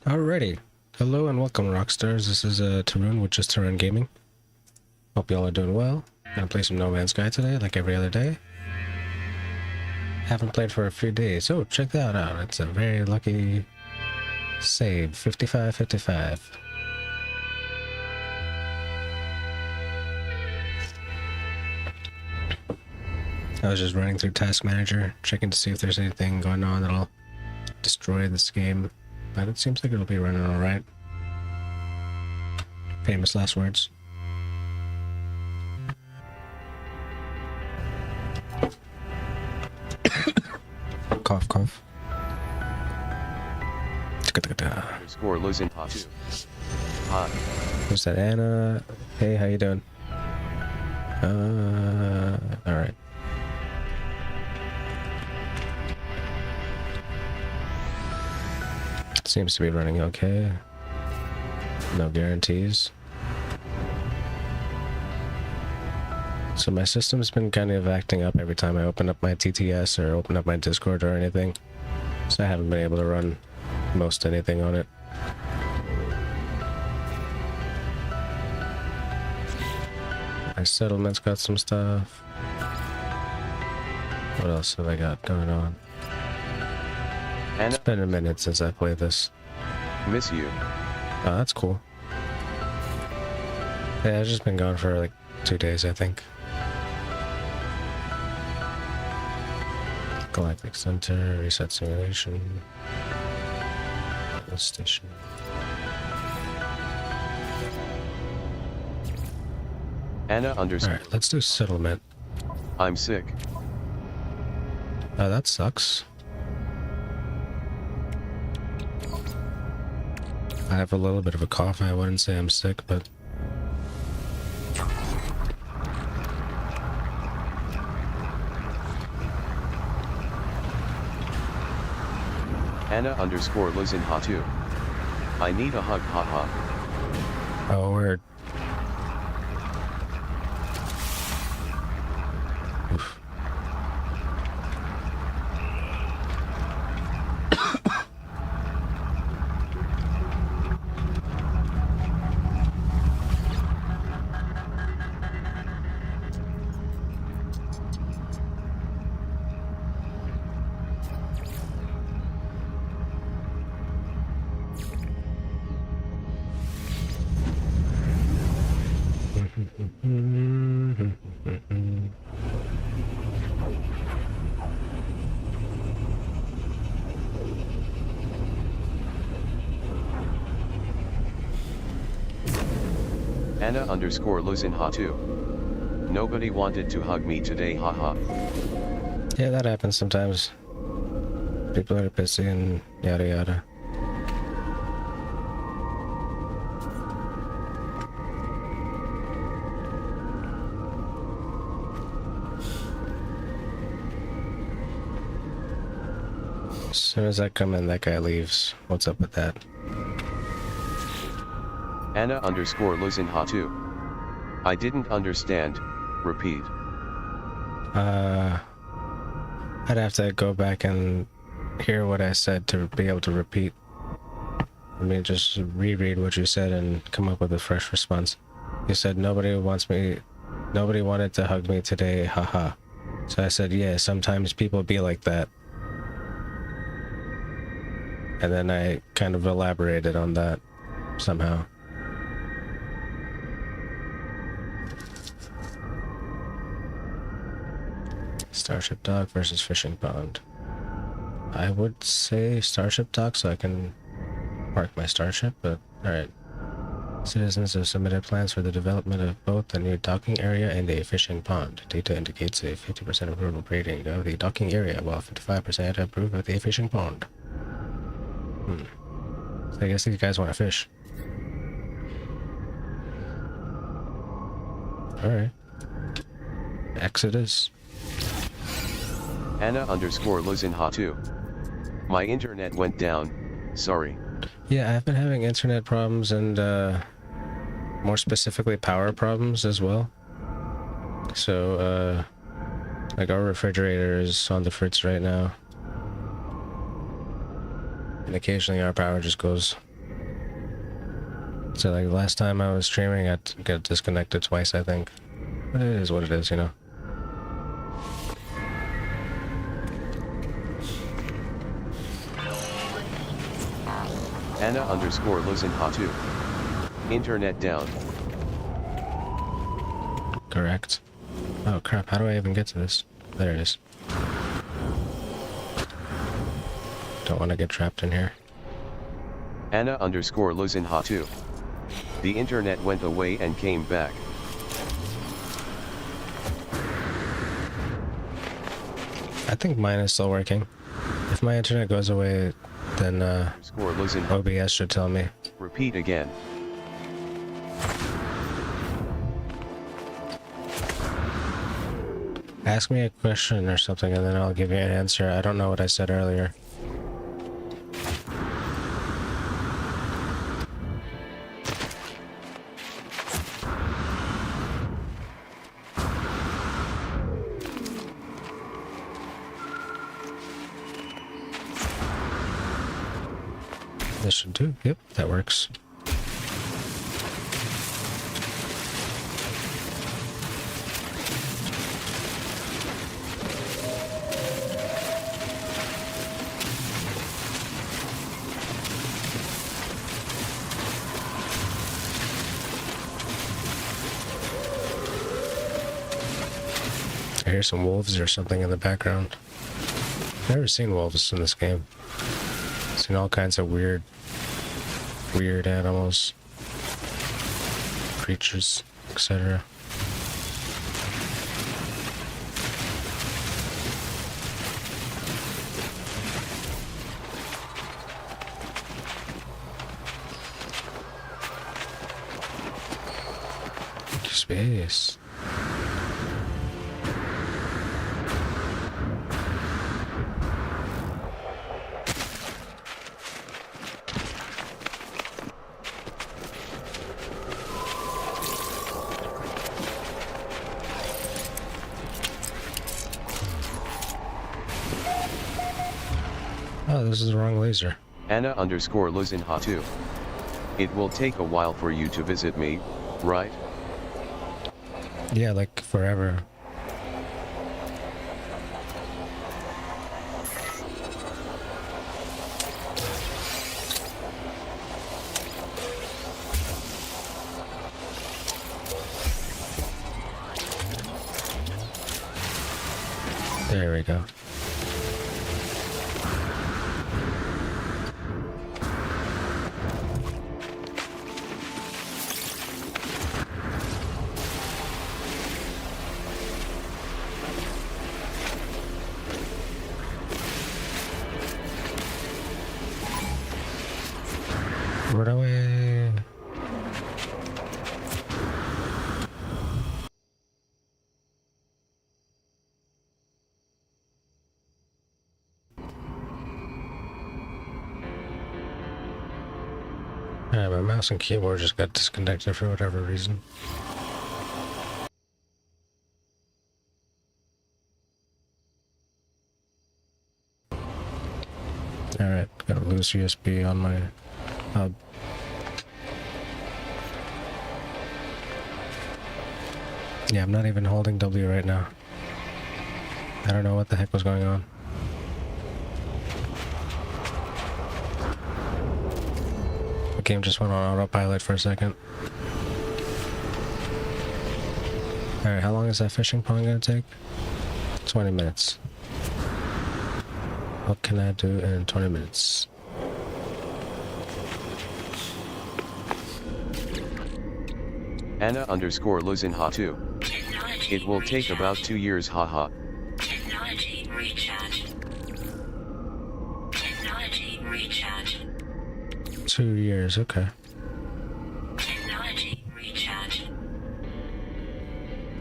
Alrighty. Hello and welcome, Rockstars. This is Tarun with Just Tarun Gaming. Hope y'all are doing well. Gonna play some No Man's Sky today, like every other day. Haven't played for a few days, so check that out. It's a very lucky save, 55-55. I was just running through Task Manager, checking to see if there's anything going on that'll destroy this game, but it seems like it'll be running alright. Famous last words. Cough, cough. Score losing hot. Hi. Who's that? Anna. Hey, how you doing? Alright. Seems to be running okay. No guarantees. So my system's been kind of acting up every time I open up my TTS or open up my Discord or anything. So I haven't been able to run most anything on it. My settlement's got some stuff. What else have I got going on? It's been a minute since I played this. Miss you. Oh, that's cool. Yeah, I've just been gone for like 2 days, I think. Galactic Center, reset simulation. Station. Anna underscore. Alright, let's do settlement. I'm sick. That sucks. I have a little bit of a cough. I wouldn't say I'm sick, but Anna underscore losing hot too. I need a hug, haha. oh, word. Oof. Anna underscore losing hot too. Nobody wanted to hug me today, haha. Yeah, that happens sometimes. People are busy and yada yada. As soon as I come in, that guy leaves. What's up with that? Anna underscore losing hot too. I didn't understand. Repeat. I'd have to go back and hear what I said to be able to repeat. Let me just reread what you said and come up with a fresh response. You said nobody wanted to hug me today, haha. So I said, yeah, sometimes people be like that. And then I kind of elaborated on that somehow. Starship Dock versus Fishing Pond. I would say Starship Dock so I can park my starship, but alright. Citizens have submitted plans for the development of both a new docking area and a fishing pond. Data indicates a 50% approval rating of the docking area, while 55% approve of the fishing pond. So I guess these guys want to fish. Alright. Exodus. Anna underscore losing hot too. My internet went down. Sorry. Yeah, I've been having internet problems and more specifically power problems as well. So like our refrigerator is on the fritz right now. And occasionally our power just goes. So like last time I was streaming, I got disconnected twice, I think. But it is what it is, you know. Anna_Lizenha2. Internet down. Correct. Oh crap, how do I even get to this? There it is. Don't want to get trapped in here. Anna_Lizenha2. The internet went away and came back. I think mine is still working. If my internet goes away, then OBS should tell me. Repeat again. Ask me a question or something and then I'll give you an answer. I don't know what I said earlier. This should do. Yep, that works. I hear some wolves or something in the background. Never seen wolves in this game. Seen all kinds of weird animals, creatures, etc. Space. Oh, this is the wrong laser. Anna_Lizenha2. It will take a while for you to visit me, right? Yeah, like forever. There we go. Run away. Alright, my mouse and keyboard just got disconnected for whatever reason. Alright, got a loose USB on my hub. Yeah, I'm not even holding W right now. I don't know what the heck was going on. The game just went on autopilot for a second. Alright, how long is that fishing pond gonna take? 20 minutes. What can I do in 20 minutes? Anna_Lizenha2. It will take about 2 years, haha. Technology recharge. Technology recharge. 2 years, okay. Technology recharge.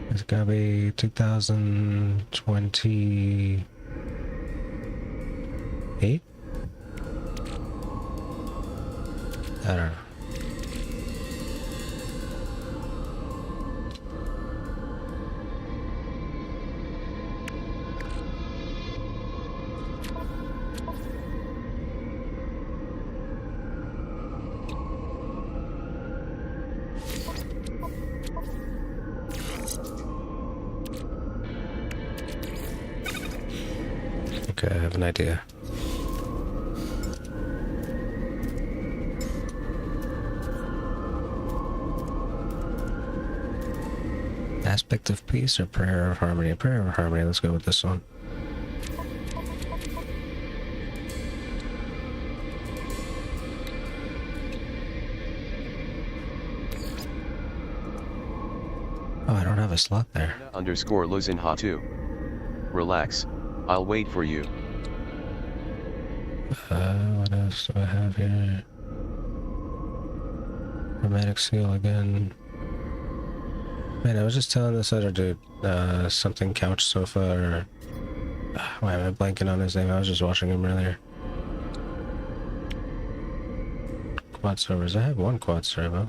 It's gonna be 2028? I don't know. Okay, I have an idea. Aspect of peace or prayer of harmony? Prayer of harmony, let's go with this one. Oh, I don't have a slot there. Underscore Luzinha 2. Relax, I'll wait for you. What else do I have here? Romantic seal again. Man, I was just telling this other dude, something couch sofa or... why am I blanking on his name? I was just watching him earlier. Quad servers. I have one quad servo.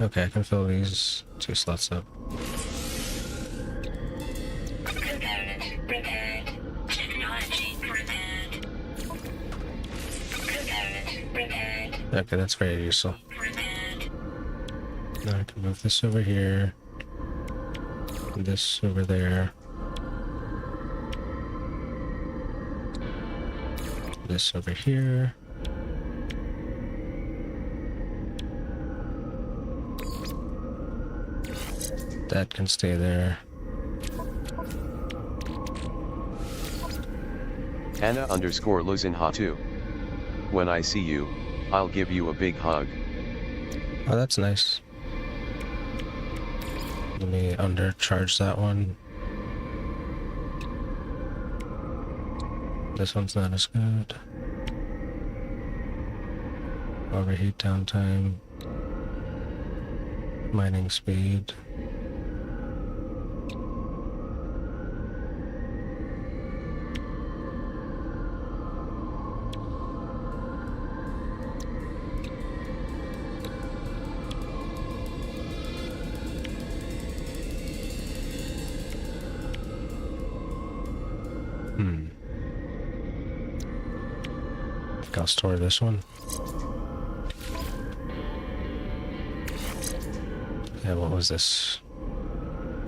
Okay, I can fill these 2 slots up. Component prepared. Technology prepared. Component prepared. Okay, that's very useful. Prepared. Now I can move this over here. This over there. This over here. That can stay there. Anna underscore Luzinha 2. When I see you, I'll give you a big hug. Oh, that's nice. Let me undercharge that one. This one's not as good. Overheat downtime. Mining speed. I'll store this one. Yeah, what was this?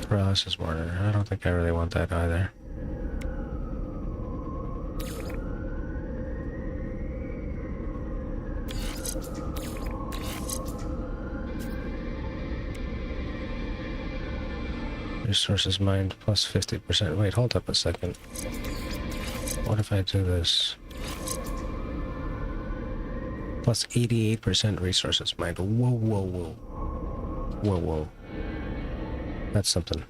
Paralysis mortar. I don't think I really want that either. Resources mined plus 50%. Wait, hold up a second. What if I do this? Plus 88% resources mined. Whoa, whoa, whoa. Whoa, whoa. That's something.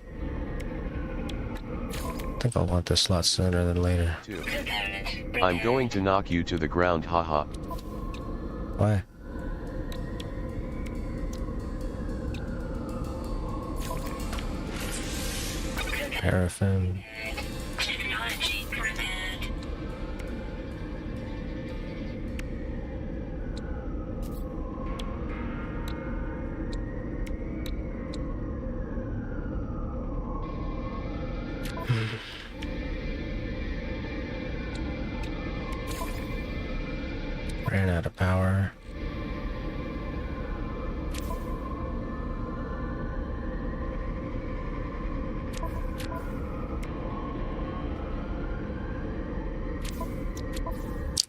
I think I'll want this slot sooner than later. 2. I'm going to knock you to the ground, haha. Why? Paraffin. Technology prepared. Ran out of power.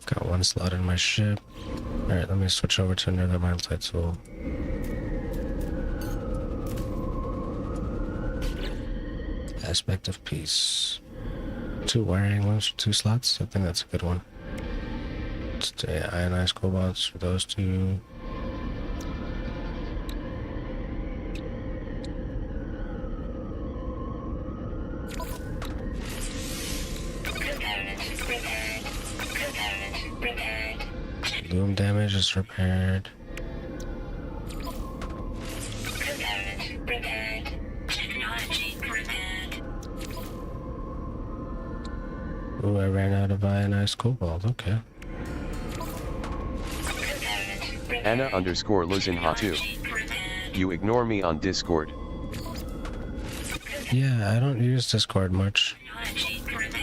Got one slot in my ship. Alright, let me switch over to another multi tool. Aspect of peace. 2 wiring ones for 2 slots. I think that's a good one. Stay ionized cobalts for those 2. Component prepared. Component prepared. Loom damage is repaired. Component prepared. Technology prepared. Ooh, I ran out of ionized cobalt. Okay. Component prepared. Anna underscore Luzinha 2. Prepared. You ignore me on Discord. Yeah, I don't use Discord much. Technology prepared.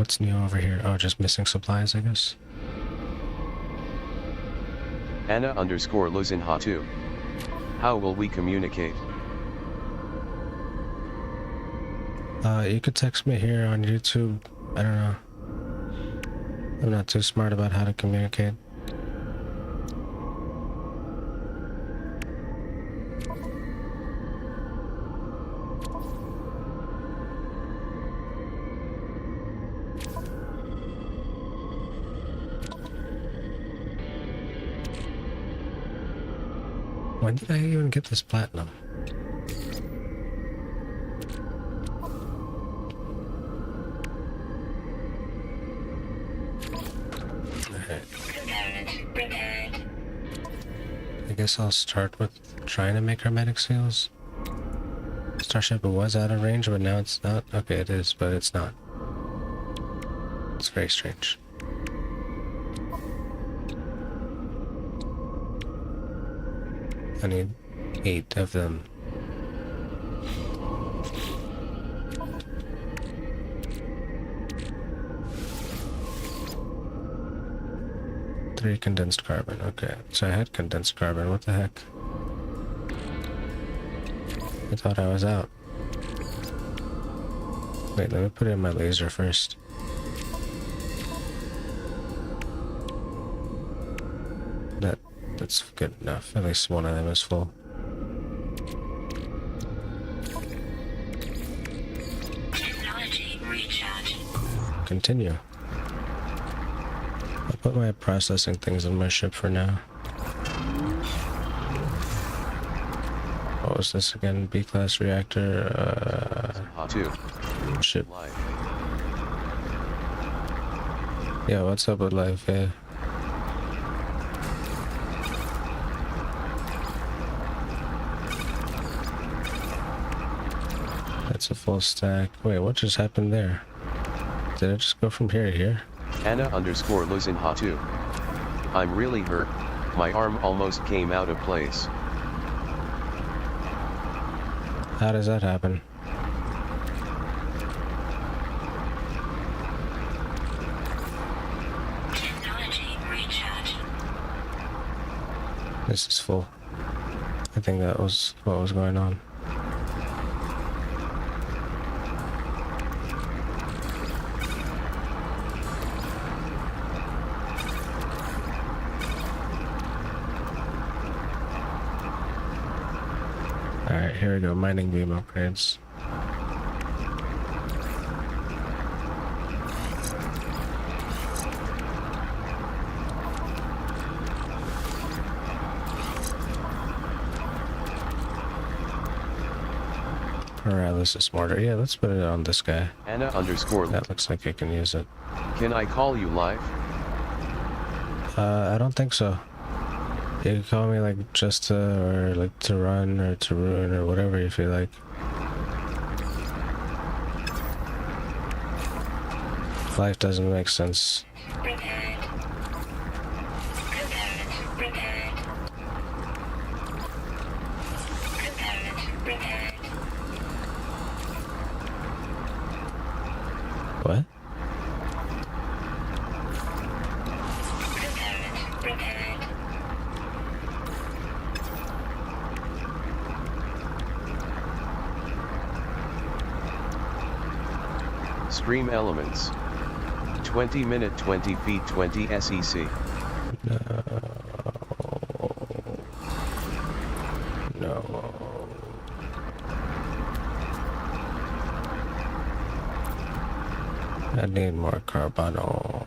what's new over here? Oh, just missing supplies, I guess. Anna_Luzinha2. How will we communicate? You could text me here on YouTube. I don't know. I'm not too smart about how to communicate. When did I even get this platinum? Alright. Prepared. I guess I'll start with trying to make hermetic seals. Starship was out of range, but now it's not. Okay, it is, but it's not. It's very strange. I need 8 of them. Three condensed carbon. Okay, so I had condensed carbon. What the heck? I thought I was out. Wait, let me put in my laser first. That's good enough. At least one of them is full. Technology recharge. Continue. I'll put my processing things on my ship for now. What was this again? B-class reactor, Ha2. ship. Live. Yeah, what's up with life? Yeah. That's a full stack. Wait, what just happened there? Did it just go from here to here? Anna_Luzinha2. I'm really hurt. My arm almost came out of place. How does that happen? Technology recharge. This is full. I think that was what was going on. Alright, here we go. Mining beam upgrades. Paralysis mortar. Yeah, let's put it on this guy. Anna_. That looks like I can use it. Can I call you live? I don't think so. You can call me like just to, or like to run, or to ruin, or whatever you feel like. Life doesn't make sense. Prepared. Prepared. Prepared. Prepared. What? Prepared. Stream elements. 20 minute 20 feet 20 SEC. No. No. I need more carbano.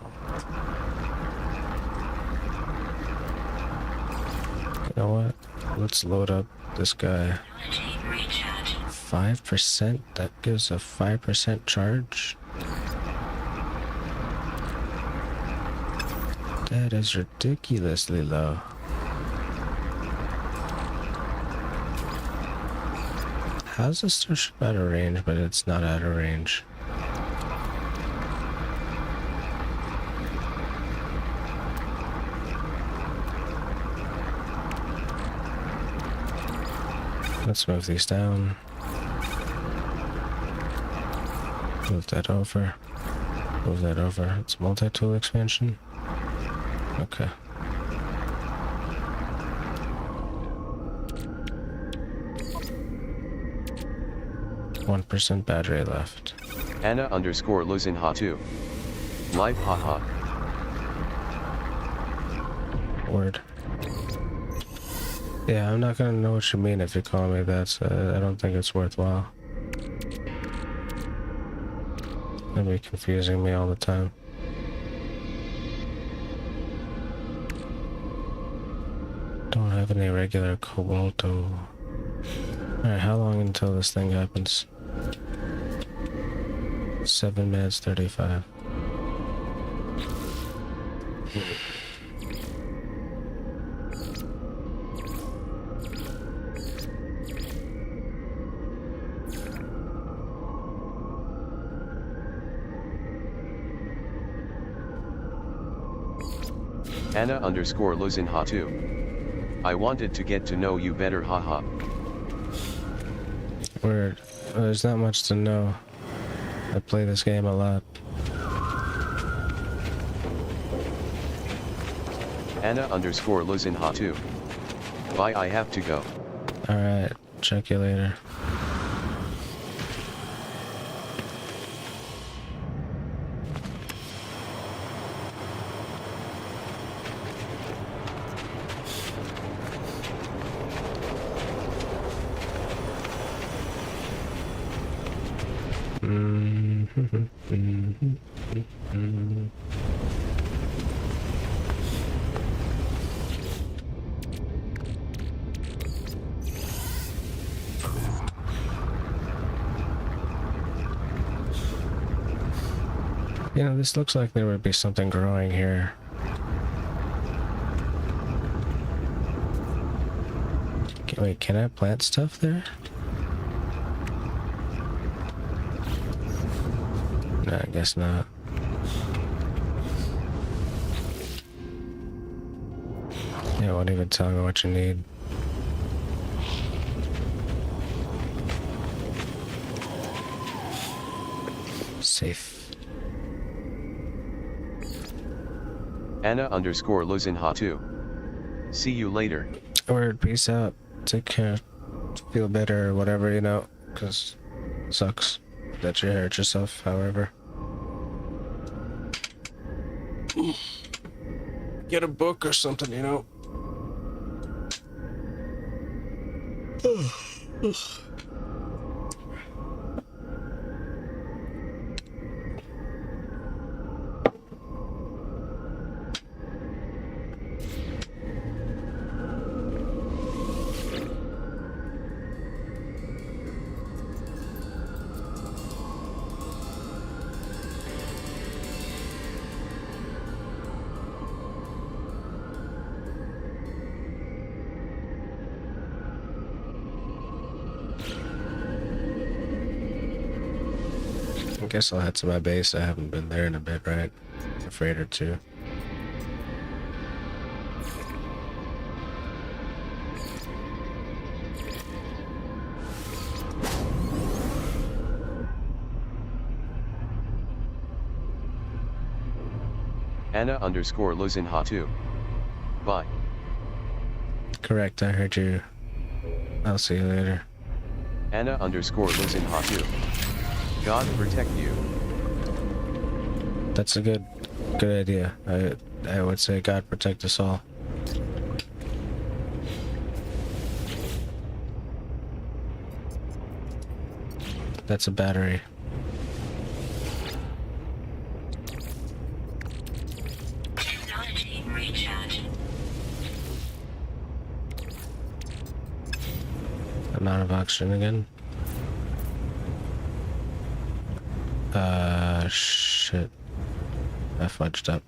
You know what? Let's load up this guy. Technology recharge. 5%? That gives a 5% charge? That is ridiculously low. How's the starship out of range, but it's not out of range? Let's move these down. Move that over. Move that over. It's multi-tool expansion. Okay. %1 battery left. Anna_Luzinha2. Live haha. Word. Yeah, I'm not gonna know what you mean if you call me that, so I don't think it's worthwhile. It'll be confusing me all the time. Don't have any regular cobalto. Alright, how long until this thing happens? 7 minutes 35. Anna_Luzinha2. I wanted to get to know you better haha. Word. Well, there's not much to know. I play this game a lot. Anna_Luzinha2. Bye, I have to go. Alright, check you later. You know, this looks like there would be something growing here. Wait, can I plant stuff there? No, I guess not. Yeah, it won't even tell me what you need. Safe. Anna_Luzinha2. See you later. Word, peace out. Take care. Feel better or whatever, you know, because sucks that you hurt yourself, however. Get a book or something, you know. I guess I'll head to my base. I haven't been there in a bit, right? A freight or two. Anna_Luzinha2. Bye. Correct, I heard you. I'll see you later. Anna_Luzinha2. God protect you. That's a good idea. I would say God protect us all. That's a battery. Technology recharge. Amount of oxygen again. Shit. I fudged up.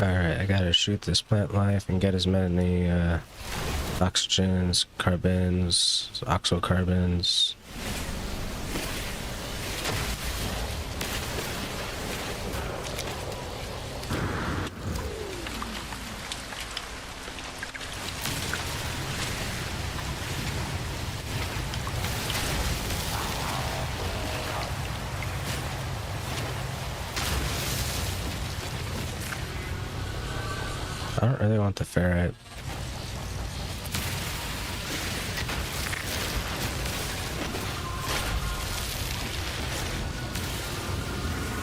Alright, I gotta shoot this plant life and get as many oxygens, carbons, oxocarbons. I don't really want the ferrite.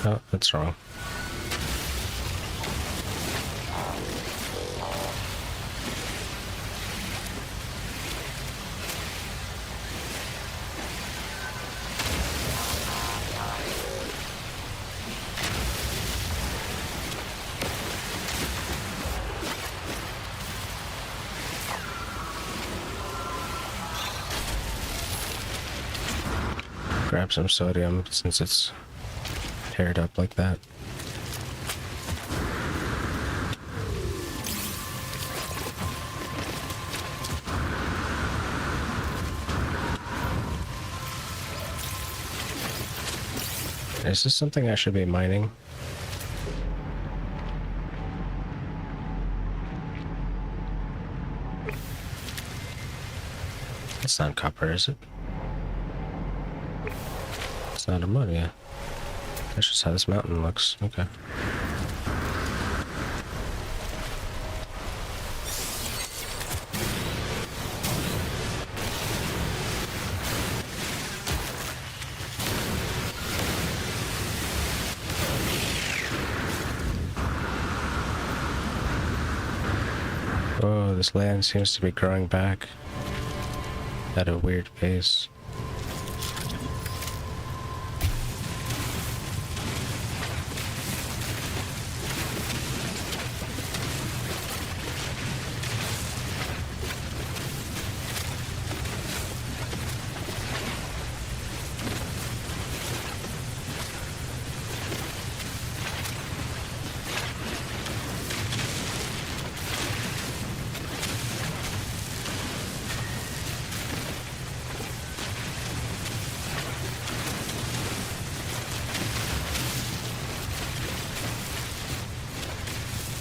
Oh, that's wrong. Grab some sodium since it's paired up like that. Is this something I should be mining? It's not copper, is it? It's not ammonia. That's just how this mountain looks. Okay. Oh, this land seems to be growing back at a weird pace.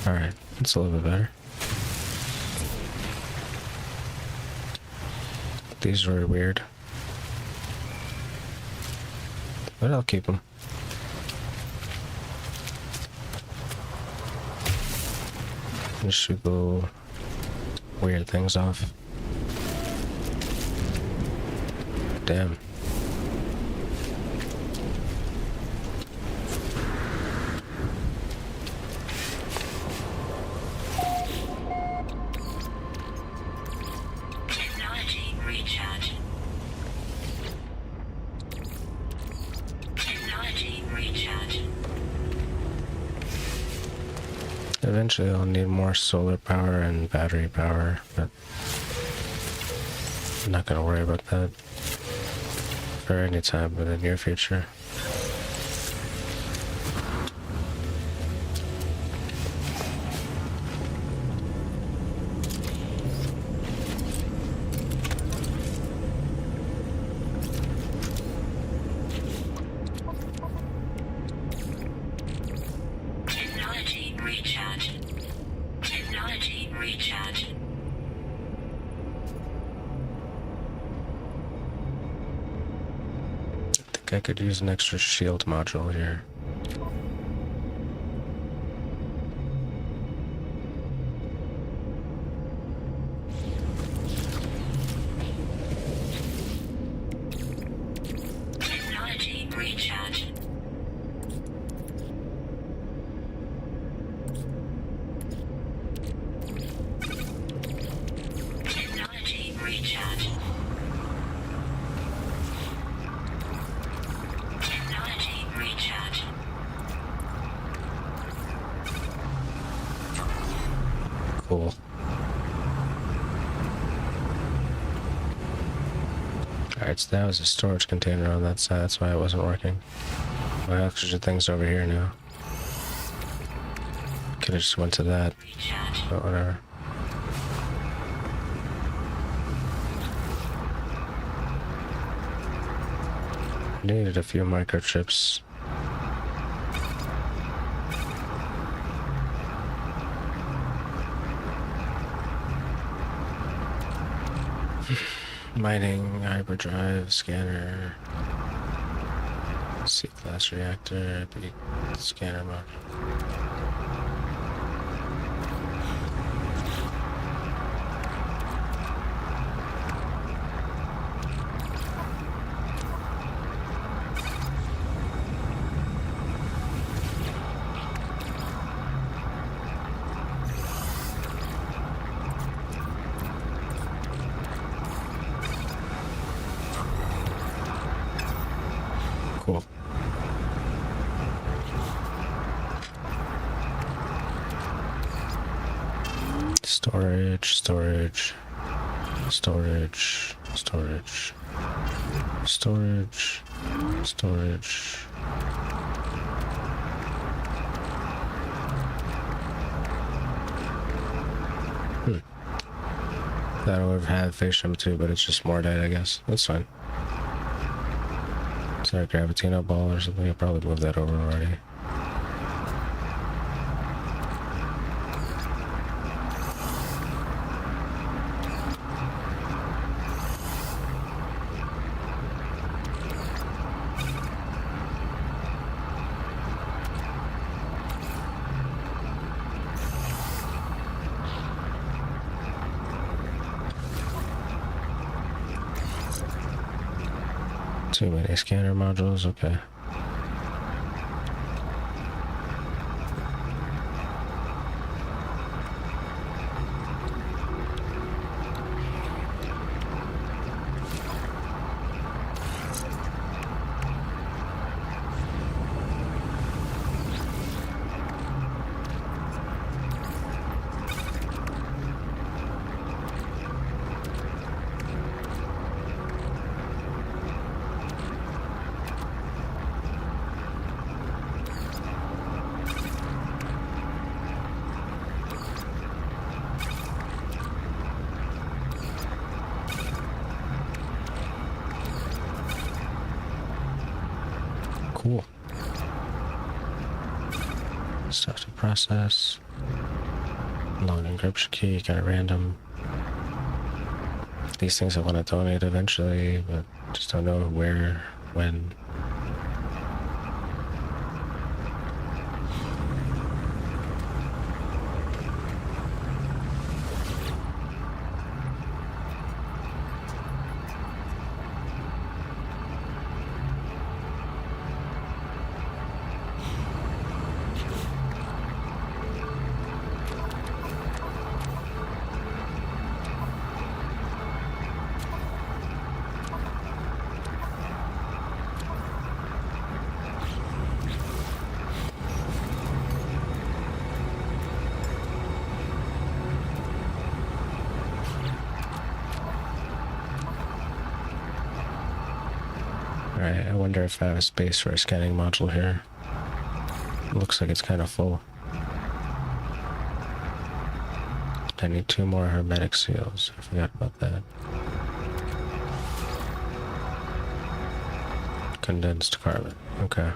Alright, that's a little bit better. These were weird. But I'll keep them. Just shoot the little weird things off. Damn. Technology recharge. Technology recharge. Eventually I'll need more solar power and battery power, but I'm not gonna worry about that for any time in the near future. Technology recharge. Technology recharge. I think I could use an extra shield module here. Technology recharge. Technology recharge. Technology recharge. Cool. Alright, so that was a storage container on that side, that's why it wasn't working. My oxygen thing's over here now. Could have just went to that, Recharge. but whatever. Needed a few microchips. Mining, hyperdrive, scanner, C-class reactor, big scanner mode. Cool. Storage, storage, storage, storage, storage, storage. That would have had Facium too, but it's just more dead, I guess. That's fine. Is that a Gravitino ball or something? I probably moved that over already. Too many scanner modules, okay. Cool. Stuff to process. Long encryption key, kind of random. These things I want to donate eventually, but just don't know where, when. Alright, I wonder if I have a space for a scanning module here. Looks like it's kind of full. I need 2 more hermetic seals. I forgot about that. Condensed carbon. Okay.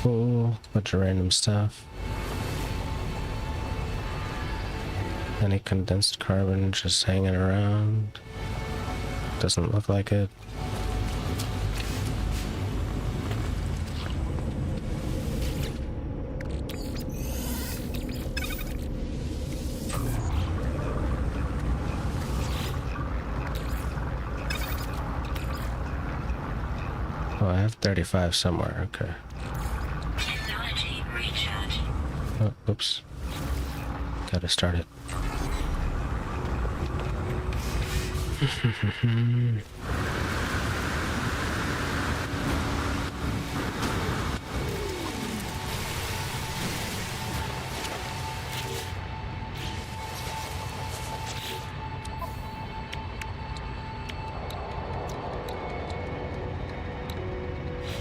Cool, bunch of random stuff. Any condensed carbon just hanging around? Doesn't look like it. Oh, I have 35 somewhere, okay. Technology recharge. Oh, oops. Gotta start it.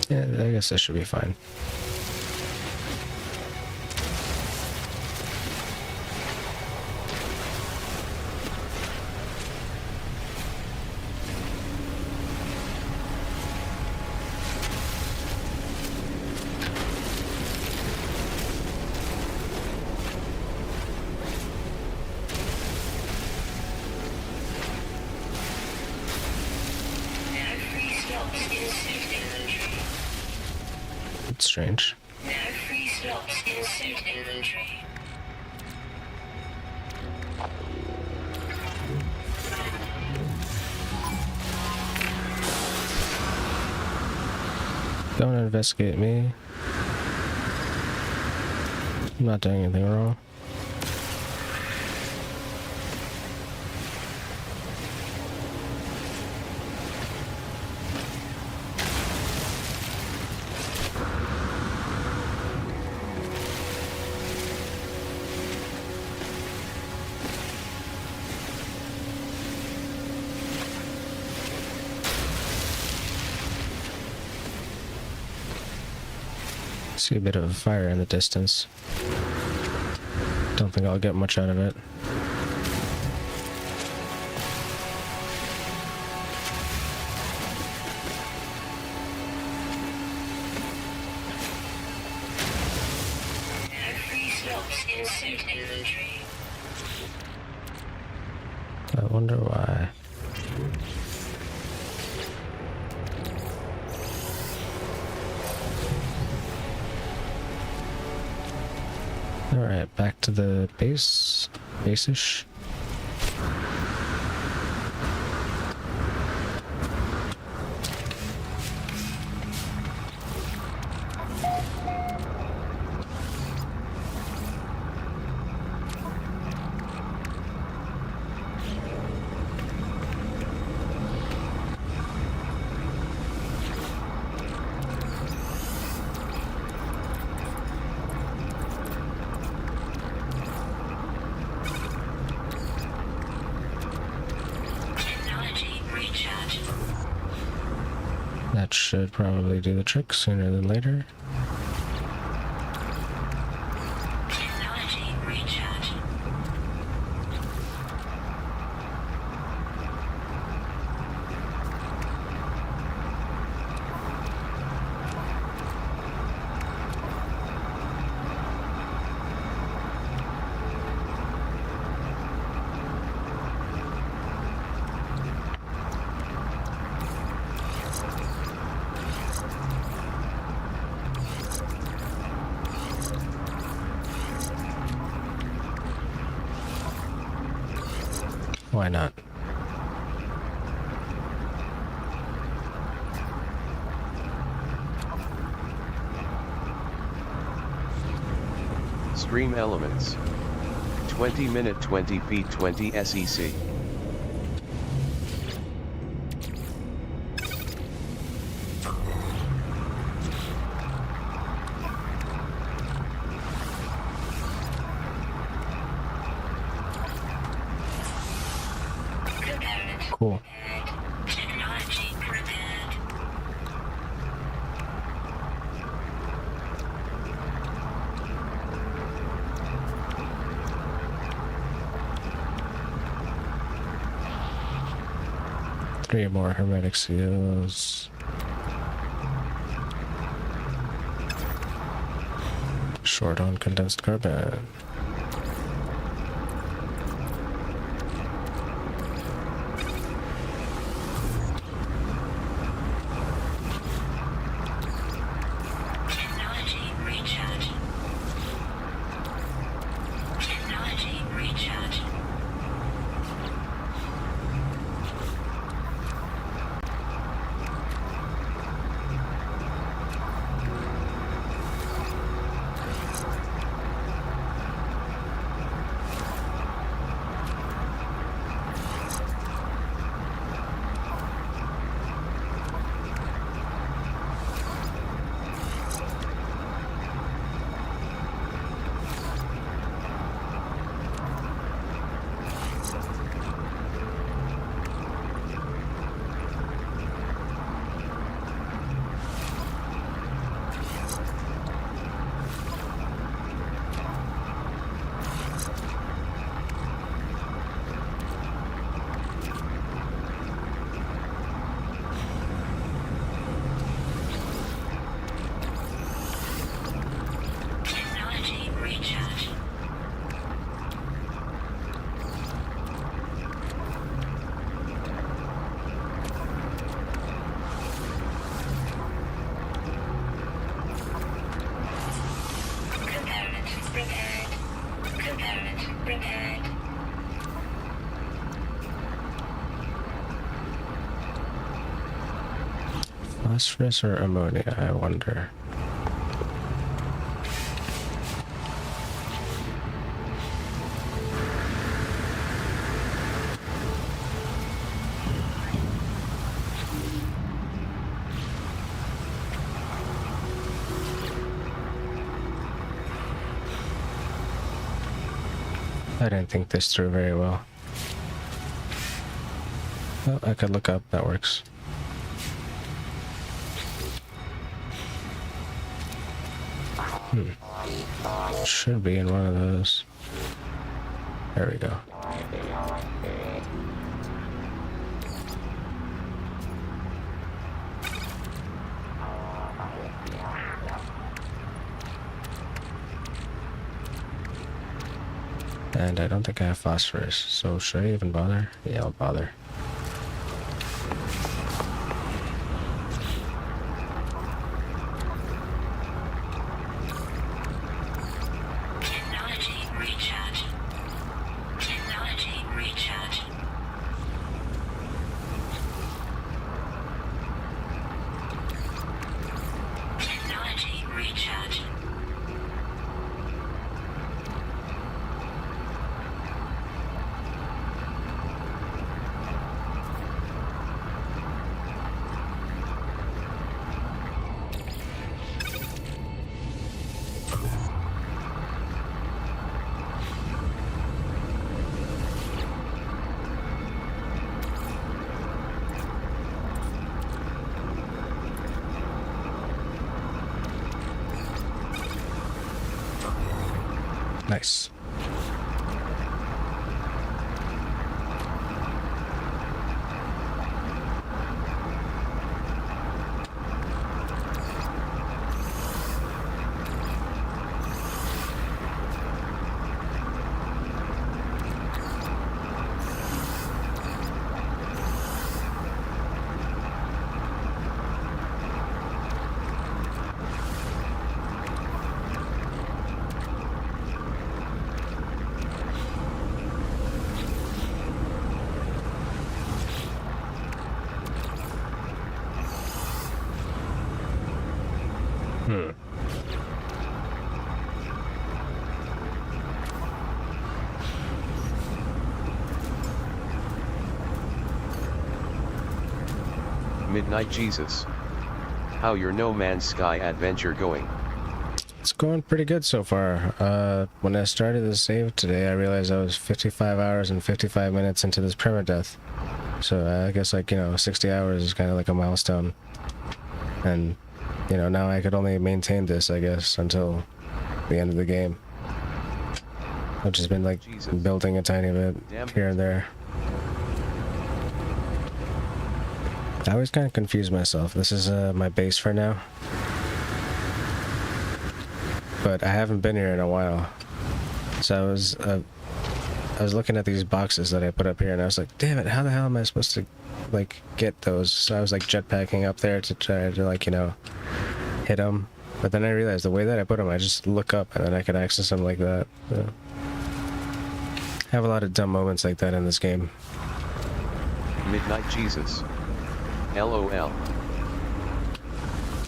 Yeah, I guess that should be fine. No free slots in suit inventory. It's strange. No free slots in suit inventory. Don't investigate me. I'm not doing anything wrong. See a bit of a fire in the distance. Don't think I'll get much out of it. No free slots in suit inventory. I wonder why. Alright, back to the base-ish. Technology recharge. That should probably do the trick sooner than later. Technology recharge. Why not? Stream elements. 20 minute 20 feet 20 SEC. Prepared. Cool. Technology prepared. Three more hermetic seals. Short on condensed carbon. Technology recharge. Technology recharge. repaired. Component repaired. Phosphorus or ammonia, I wonder. I didn't think this through very well. Oh, I could look up, that works. Should be in one of those. There we go. And I don't think I have phosphorus, so should I even bother? Yeah, I'll bother. Technology recharge. Technology recharge. Technology recharge. Nice. Midnight Jesus. How your No Man's Sky adventure going? It's going pretty good so far. When I started the save today, I realized I was 55 hours and 55 minutes into this permadeath. So I guess, like, 60 hours is kind of like a milestone. And, now I could only maintain this, I guess, until the end of the game. I've just been, like, Jesus. building a tiny bit here and there. I always kind of confuse myself. This is my base for now. But I haven't been here in a while. So I was looking at these boxes that I put up here and I was like, damn it, how the hell am I supposed to, like, get those? So I was, like, jetpacking up there to try to, like, hit them. But then I realized the way that I put them, I just look up and then I could access them like that. So I have a lot of dumb moments like that in this game. Midnight Jesus. LOL.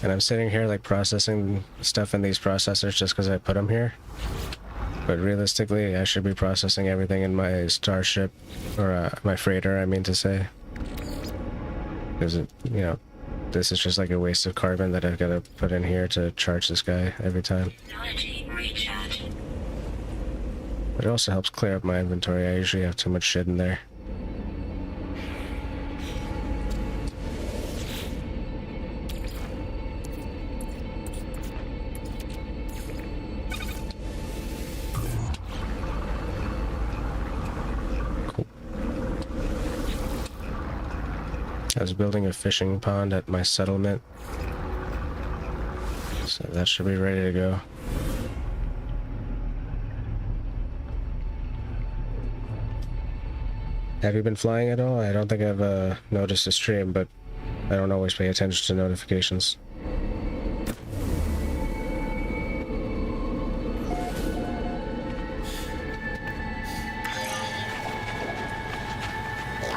And I'm sitting here, like, processing stuff in these processors just because I put them here. But realistically, I should be processing everything in my starship, or my freighter, I mean to say. Because, this is just like a waste of carbon that I've got to put in here to charge this guy every time. Technology recharge. But it also helps clear up my inventory. I usually have too much shit in there. I was building a fishing pond at my settlement, so that should be ready to go. Have you been flying at all? I don't think I've noticed a stream, but I don't always pay attention to notifications.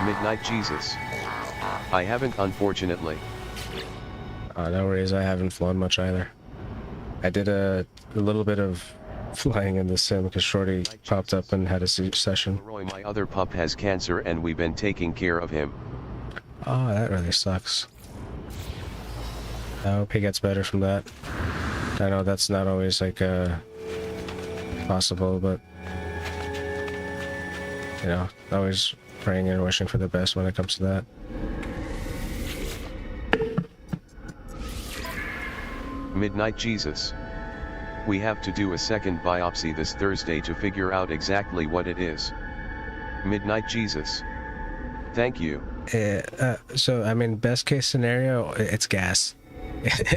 Midnight Jesus. I haven't, unfortunately. No worries, I haven't flown much either. I did a little bit of flying in the sim because Shorty popped up and had a session. Roy, my other pup has cancer and we've been taking care of him. Oh, that really sucks. I hope he gets better from that. I know that's not always like possible, but you know, always praying and wishing for the best when it comes to that. Midnight Jesus. We have to do a second biopsy this Thursday to figure out exactly what it is. Midnight Jesus. Thank you. So I mean, best case scenario, it's gas.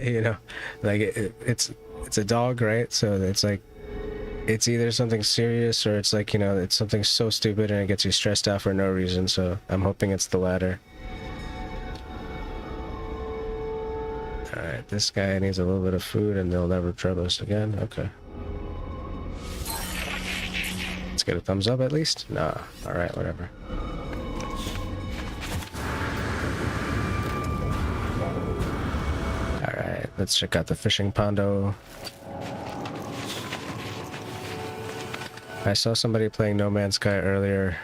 You know, like it's a dog, right? So it's like it's either something serious or it's like, you know, it's something so stupid and it gets you stressed out for no reason. So I'm hoping it's the latter. Alright, this guy needs a little bit of food and they'll never trouble us again. Okay. Let's get a thumbs up at least. Nah. Alright, whatever. Alright, let's check out the fishing pondo. I saw somebody playing No Man's Sky earlier.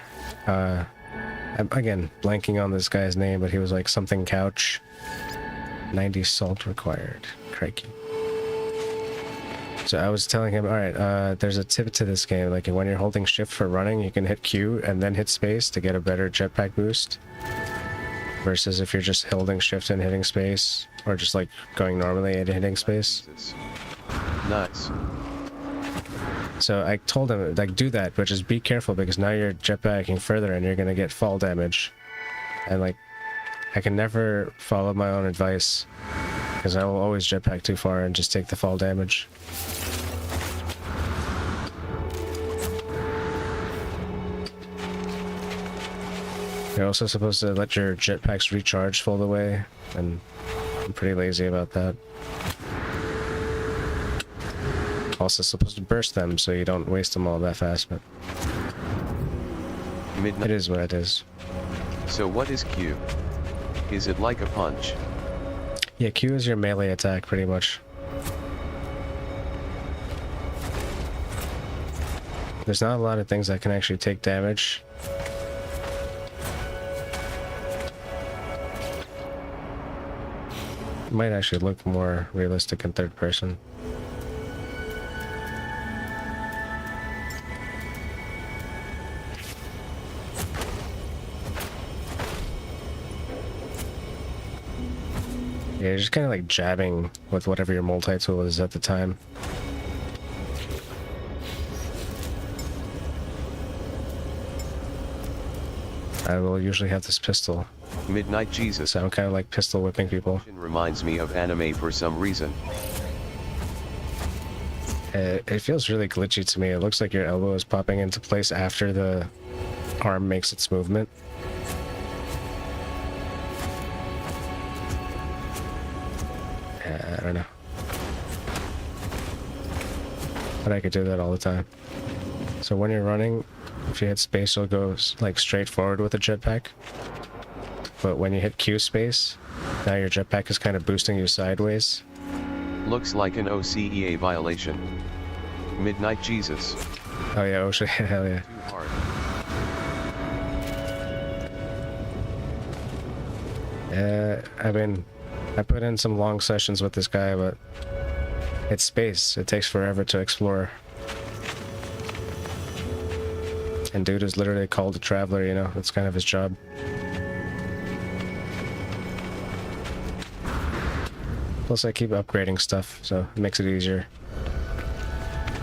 I'm again blanking on this guy's name, but he was like something couch. 90 salt required. Crikey. So I was telling him, alright, there's a tip to this game. Like when you're holding shift for running, you can hit Q and then hit space to get a better jetpack boost. Versus if you're just holding shift and hitting space, or just like going normally and hitting space. Nuts. So I told him, like, do that, but just be careful because now you're jetpacking further and you're gonna get fall damage. And like, I can never follow my own advice because I will always jetpack too far and just take the fall damage. You're also supposed to let your jetpacks recharge full the way, and I'm pretty lazy about that. Also supposed to burst them so you don't waste them all that fast, but Midnight. it is what it is. So what is Q? Is it like a punch? Yeah, Q is your melee attack pretty much. There's not a lot of things that can actually take damage. It might actually look more realistic in third person. Yeah, you're just kind of like jabbing with whatever your multi-tool is at the time. I will usually have this pistol, Midnight Jesus. so I'm kind of like pistol whipping people. Reminds me of anime for some reason. It feels really glitchy to me. It looks like your elbow is popping into place after the arm makes its movement. I don't know. But I could do that all the time. So when you're running, if you hit space, you'll go like straight forward with a jetpack. But when you hit Q space, now your jetpack is kind of boosting you sideways. Looks like an OCEA violation. Midnight Jesus. Oh yeah, oh shit, hell yeah. Too hard. I mean, I put in some long sessions with this guy, but it's space. It takes forever to explore. And dude is literally called a traveler, you know? That's kind of his job. Plus I keep upgrading stuff, so it makes it easier.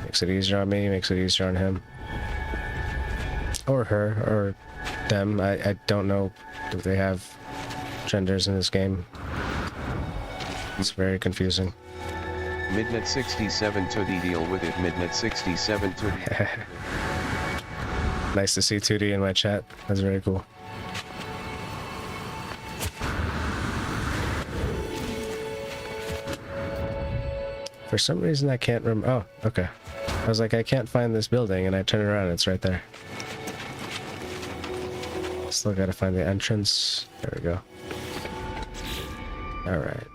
Makes it easier on me, makes it easier on him. Or her, or them. I don't know if they have genders in this game. It's very confusing. Midnight 67 to deal with it. Midnight 67 to. Nice to see 2D in my chat. That's very cool. For some reason I can't remember. Oh, okay. I was like, I can't find this building, and I turn around and it's right there. Still gotta find the entrance. There we go. Alright.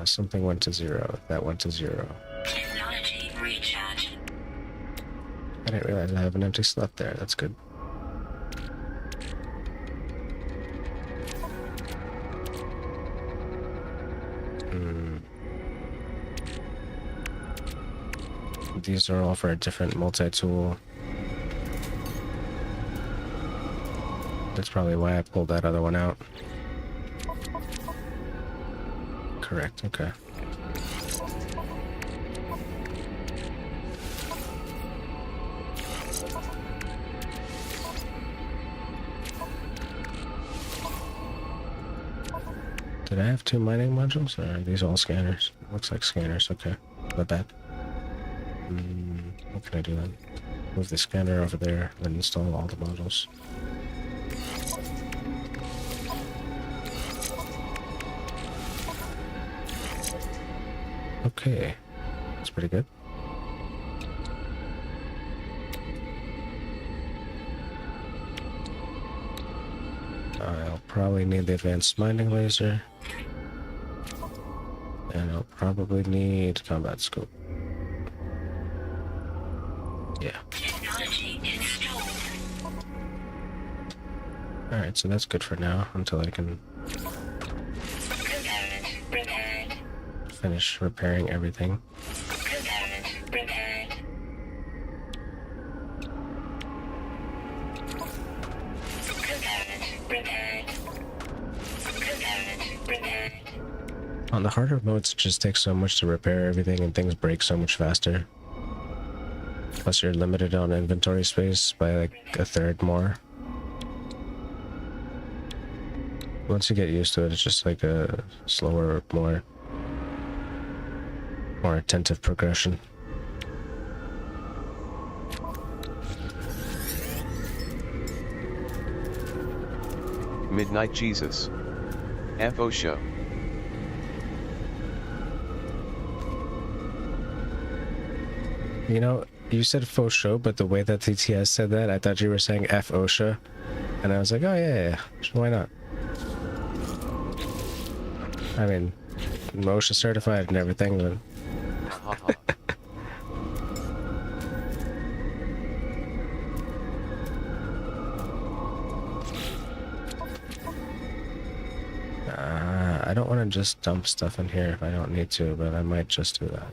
Something went to 0. That went to 0. Technology recharge. I didn't realize I have an empty slot there. That's good. These are all for a different multi-tool. That's probably why I pulled that other one out. Correct, okay. Did I have 2 mining modules, or are these all scanners? Looks like scanners, okay. Not bad. What can I do then? Move the scanner over there, then install all the modules. Okay, that's pretty good. I'll probably need the advanced mining laser. And I'll probably need combat scope. Yeah. Technology installed. Alright, so that's good for now, until I can Component repaired. finish repairing everything. Component repaired. Component repaired. Component repaired. On the harder modes, it just takes so much to repair everything and things break so much faster. Plus you're limited on inventory space by like a third more. Once you get used to it, it's just like a slower, more attentive progression. Midnight Jesus. FO show. You know, you said faux show, but the way that TTS said that, I thought you were saying F OSHA. And I was like, oh yeah, why not? I mean, I'm OSHA certified and everything, but... I don't want to just dump stuff in here if I don't need to, but I might just do that.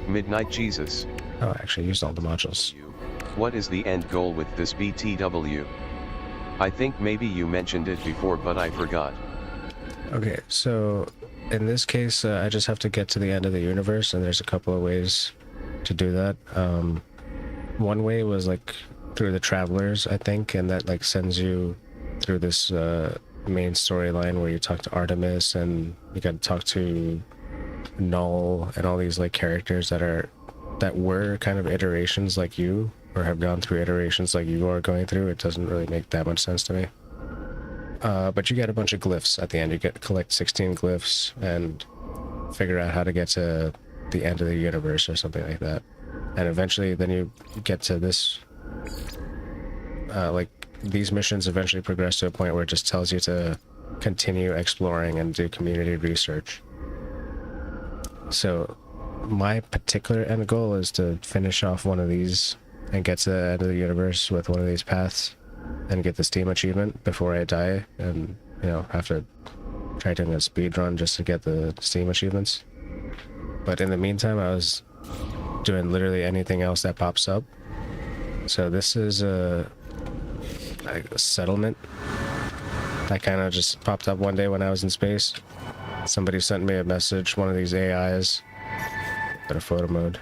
Midnight Jesus. Oh, I actually used all the modules. What is the end goal with this BTW? I think maybe you mentioned it before, but I forgot. Okay, so in this case, I just have to get to the end of the universe, and there's a couple of ways to do that. One way was like through the travelers, I think, and that like sends you through this main storyline where you talk to Artemis and you got to talk to Null and all these like characters that were kind of iterations like you, or have gone through iterations like you are going through. It doesn't really make that much sense to me. But you get a bunch of glyphs at the end. You collect 16 glyphs and figure out how to get to the end of the universe or something like that. And eventually then you get to this, like these missions eventually progress to a point where it just tells you to continue exploring and do community research. So my particular end goal is to finish off one of these and get to the end of the universe with one of these paths and get the Steam achievement before I die, and you know, have to try doing a speed run just to get the Steam achievements. But in the meantime, I was doing literally anything else that pops up. So this is a settlement that kind of just popped up one day when I was in space. Somebody sent me a message, one of these AIs. Got a photo mode.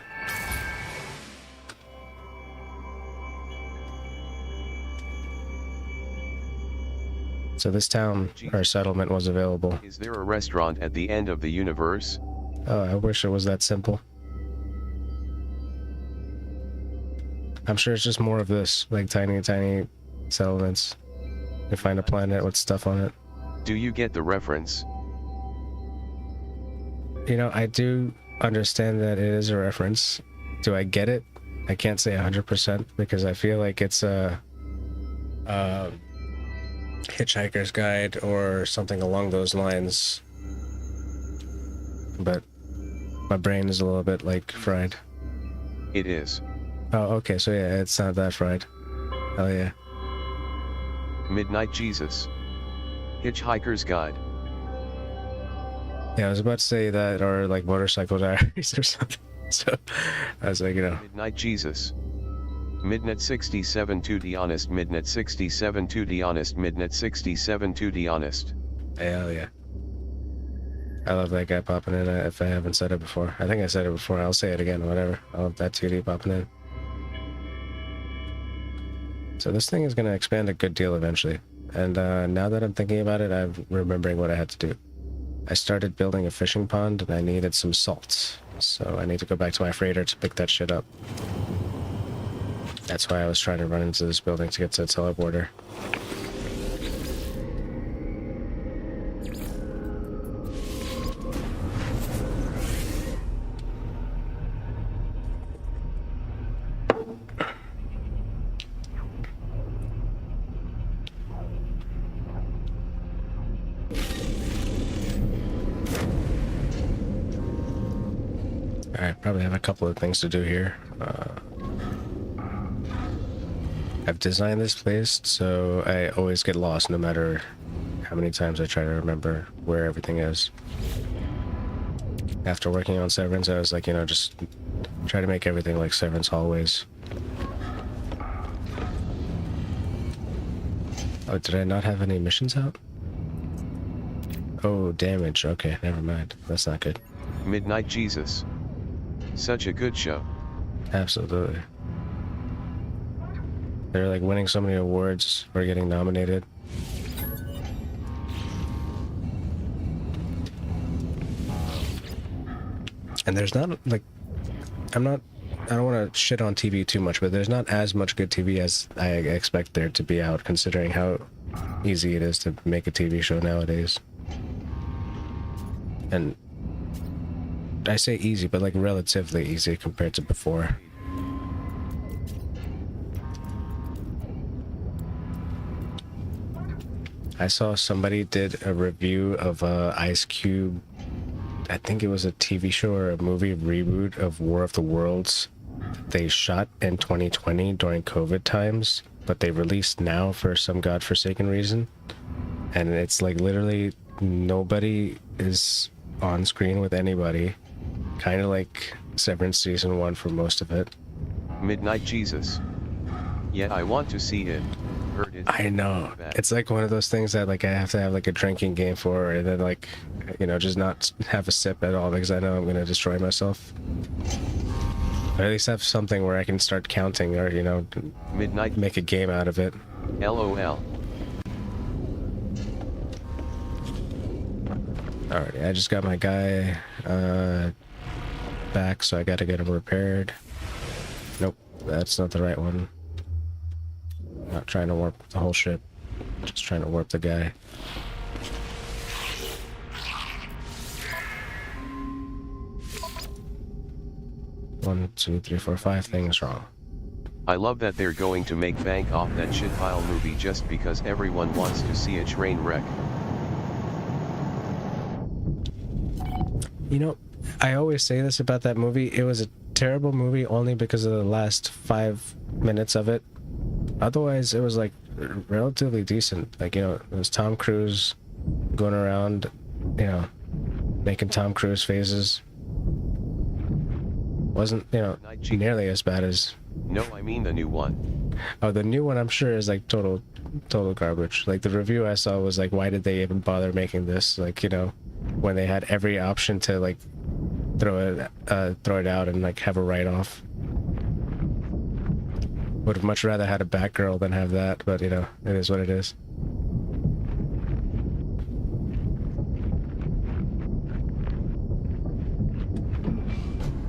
So this town, or settlement, was available. Is there a restaurant at the end of the universe? Oh, I wish it was that simple. I'm sure it's just more of this, like tiny settlements. You find a planet with stuff on it. Do you get the reference? You know, I do understand that it is a reference. Do I get it? I can't say 100% because I feel like it's Hitchhiker's Guide or something along those lines. But my brain is a little bit like fried. It is. Oh, okay, so yeah, it's not that fried. Hell yeah. Midnight Jesus. Hitchhiker's Guide. Yeah, I was about to say that, or like Motorcycle Diaries or something. So I was like, Midnight Jesus. Midnight 67 to the honest. Midnight 67 to the honest. Midnight 67 to the honest. hell yeah. I love that guy popping in if I haven't said it before. I think I said it before. I'll say it again, whatever. I love that 2D popping in. So this thing is going to expand a good deal eventually. And now that I'm thinking about it, I'm remembering what I had to do. I started building a fishing pond and I needed some salt. So I need to go back to my freighter to pick that shit up. That's why I was trying to run into this building to get to the teleporter. Alright, probably have a couple of things to do here. I've designed this place so I always get lost no matter how many times I try to remember where everything is. After working on Severance, I was like, just try to make everything like Severance hallways. Oh, did I not have any missions out? Oh, damage. Okay, never mind. That's not good. Midnight Jesus. Such a good show. Absolutely. They're like winning so many awards for getting nominated. And there's not like, I don't want to shit on TV too much, but there's not as much good TV as I expect there to be out, considering how easy it is to make a TV show nowadays. And I say easy, but like relatively easy compared to before. I saw somebody did a review of Ice Cube. I think it was a TV show or a movie reboot of War of the Worlds. They shot in 2020 during COVID times, but they released now for some godforsaken reason. And it's like literally nobody is on screen with anybody. Kind of like Severance Season 1 for most of it. Midnight Jesus. Yet I want to see it. Heard it. I know. It's like one of those things that like I have to have like a drinking game for, and then like, just not have a sip at all because I know I'm going to destroy myself. Or at least have something where I can start counting or, Midnight. make a game out of it. LOL. Alrighty, I just got my guy back, so I gotta get him repaired. Nope, that's not the right one. Not trying to warp the whole ship, just trying to warp the guy. One, two, three, four, five things wrong. I love that they're going to make bank off that shitpile movie just because everyone wants to see a train wreck. I always say this about that movie. It was a terrible movie only because of the last 5 minutes of it. Otherwise, it was like relatively decent. Like, it was Tom Cruise going around, making Tom Cruise phases. Wasn't, nearly as bad as... No, I mean the new one. Oh, the new one I'm sure is like total garbage. Like the review I saw was like, why did they even bother making this? Like, when they had every option to like throw it out and like have a write-off. Would have much rather had a Batgirl than have that, but it is what it is.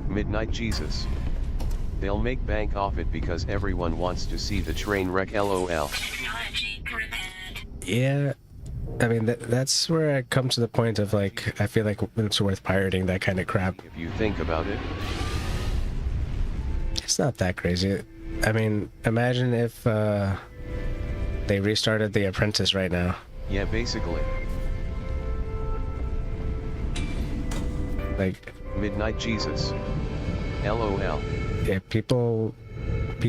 Midnight Jesus. They'll make bank off it because everyone wants to see the train wreck. LOL. Technology prepared. Yeah, I mean that's where I come to the point of like I feel like it's worth pirating that kind of crap. If you think about it. It's not that crazy. I mean, imagine if the They restarted The Apprentice right now. Yeah, basically. Like, Midnight Jesus. LOL. yeah, people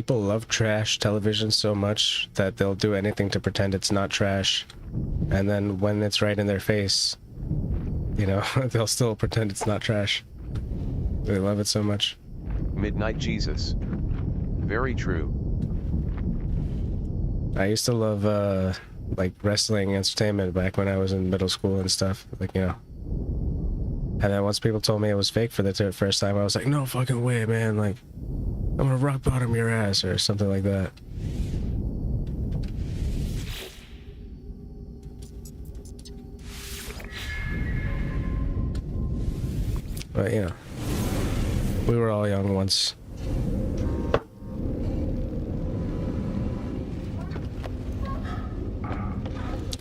love trash television so much that they'll do anything to pretend it's not trash, and then when it's right in their face, you know, they'll still pretend it's not trash. They love it so much. Midnight Jesus. Very true. I used to love like wrestling entertainment back when I was in middle school and stuff, like, you know. And then once people told me it was fake for the first time, I was like, no fucking way, man, like, I'm gonna rock bottom your ass or something like that. But, you know, we were all young once.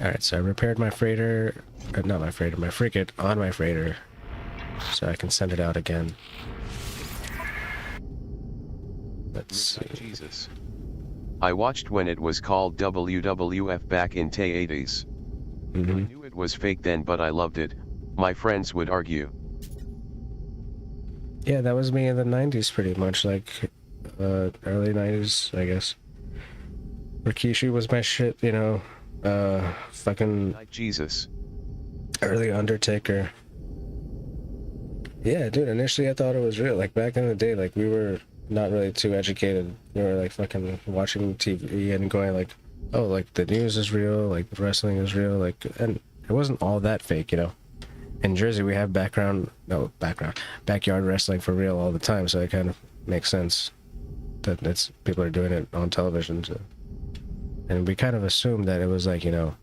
Alright, so I repaired my freighter, not my freighter, my frigate on my freighter, so I can send it out again. Let's see. Jesus. I watched when it was called WWF back in the 80s. I knew it was fake then, but I loved it. My friends would argue. Yeah, that was me in the 90s pretty much, like, early 90s, I guess. Rikishi was my shit, you know, fucking Midnight Jesus. early Undertaker. Yeah, dude, initially I thought it was real, like, back in the day, like, we were not really too educated. We were, like, fucking watching TV and going, like, oh, like, the news is real, like, wrestling is real, like, and it wasn't all that fake, you know. In Jersey, we have backyard wrestling for real all the time, so it kind of makes sense that it's people are doing it on television. So. And we kind of assumed that it was like, you know,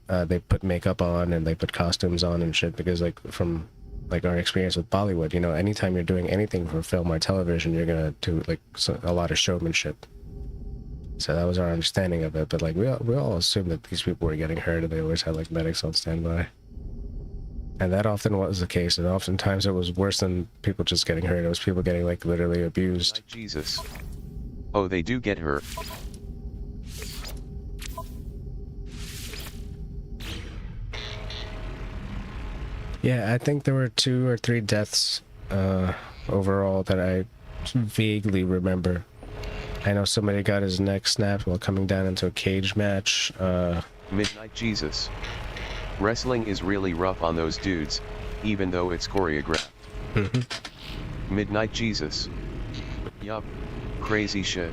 they put makeup on and they put costumes on and shit, because like from like our experience with Bollywood, you know, anytime you're doing anything for film or television, you're gonna do like a lot of showmanship. So that was our understanding of it. But like we all assumed that these people were getting hurt, and they always had like medics on standby. And that often was the case, and oftentimes it was worse than people just getting hurt. It was people getting, like, literally abused. Midnight Jesus. Oh, they do get hurt. Yeah, I think there were 2 or 3 deaths overall that I vaguely remember. I know somebody got his neck snapped while coming down into a cage match. Midnight Jesus. Wrestling is really rough on those dudes, even though it's choreographed. Midnight Jesus. Yup. Crazy shit.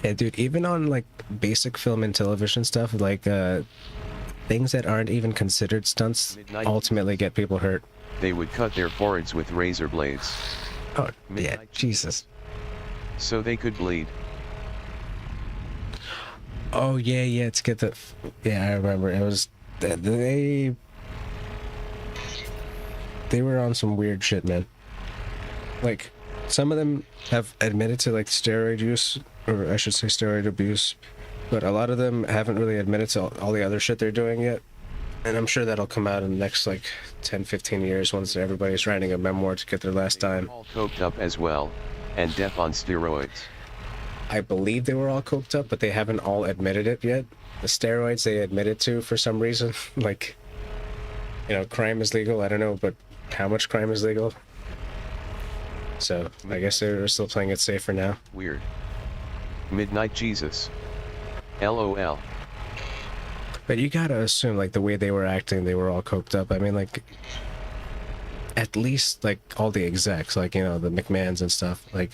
Yeah, dude, even on, like, basic film and television stuff, like, things that aren't even considered stunts ultimately get people hurt. They would cut their foreheads with razor blades. Oh, yeah, Midnight Jesus. So they could bleed. Oh, yeah, to get the... Yeah, I remember. It was... They were on some weird shit, man. Like, some of them have admitted to, like, steroid use, or I should say steroid abuse, but a lot of them haven't really admitted to all the other shit they're doing yet. And I'm sure that'll come out in the next, like, 10, 15 years once everybody's writing a memoir to get their last dime. All coked up as well, and deaf on steroids. I believe they were all coked up, but they haven't all admitted it yet. The steroids they admitted to for some reason. Like, you know, crime is legal. I don't know, but how much crime is legal? So, I guess they're still playing it safe for now. Weird. Midnight Jesus. LOL. But you gotta assume, like, the way they were acting, they were all coked up. I mean, like, at least, like, all the execs, like, you know, the McMahons and stuff, like,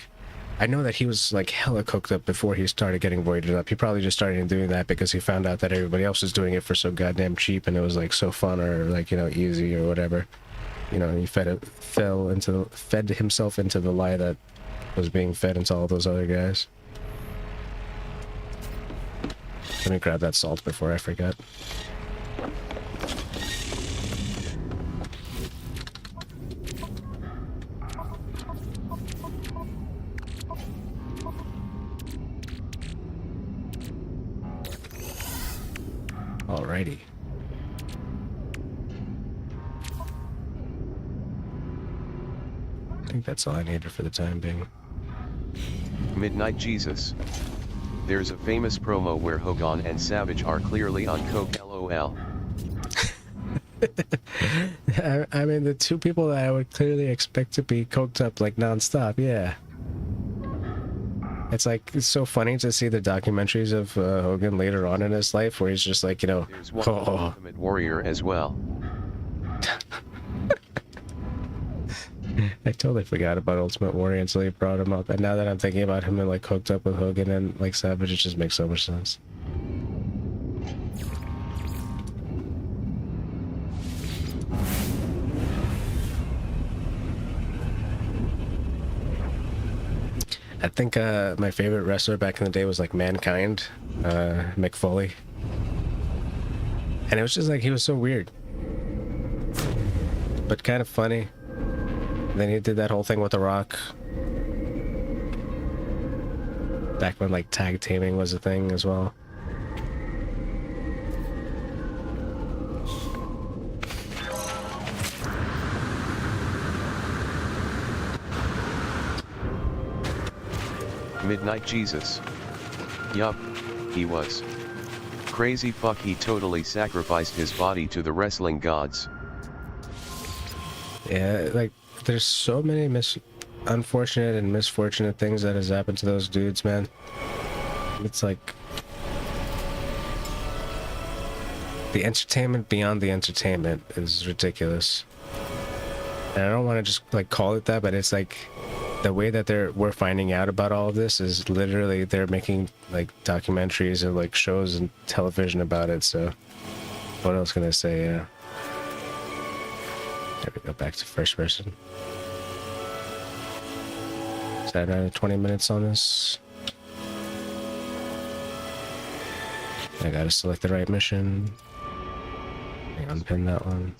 I know that he was, like, hella coked up before he started getting voided up. He probably just started doing that because he found out that everybody else was doing it for so goddamn cheap, and it was, like, so fun or, like, you know, easy or whatever. You know, he fed himself into the lie that was being fed into all those other guys. Let me grab that salt before I forget. Alrighty. I think that's all I needed for the time being. Midnight Jesus. There's a famous promo where Hogan and Savage are clearly on coke, lol. I mean, the two people that I would clearly expect to be coked up like nonstop, yeah. It's like, it's so funny to see the documentaries of Hogan later on in his life where he's just like, you know, There's one Ultimate Warrior as well. I totally forgot about Ultimate Warrior until he brought him up, and now that I'm thinking about him and like hooked up with Hogan and like Savage, it just makes so much sense. I think my favorite wrestler back in the day was like Mankind, Mick Foley, and it was just like he was so weird, but kind of funny. Then he did that whole thing with The Rock. Back when like tag teaming was a thing as well. Midnight Jesus. Yup, he was. Crazy fuck, he totally sacrificed his body to the wrestling gods. Yeah, like there's so many unfortunate and misfortunate things that has happened to those dudes, man. It's like the entertainment beyond the entertainment is ridiculous. And I don't want to just like call it that, but it's like the way that we're finding out about all of this is literally they're making like documentaries and like shows and television about it. So what else can I say? Yeah. There we go, back to first person. Is that another 20 minutes on this? I gotta select the right mission. Unpin that one.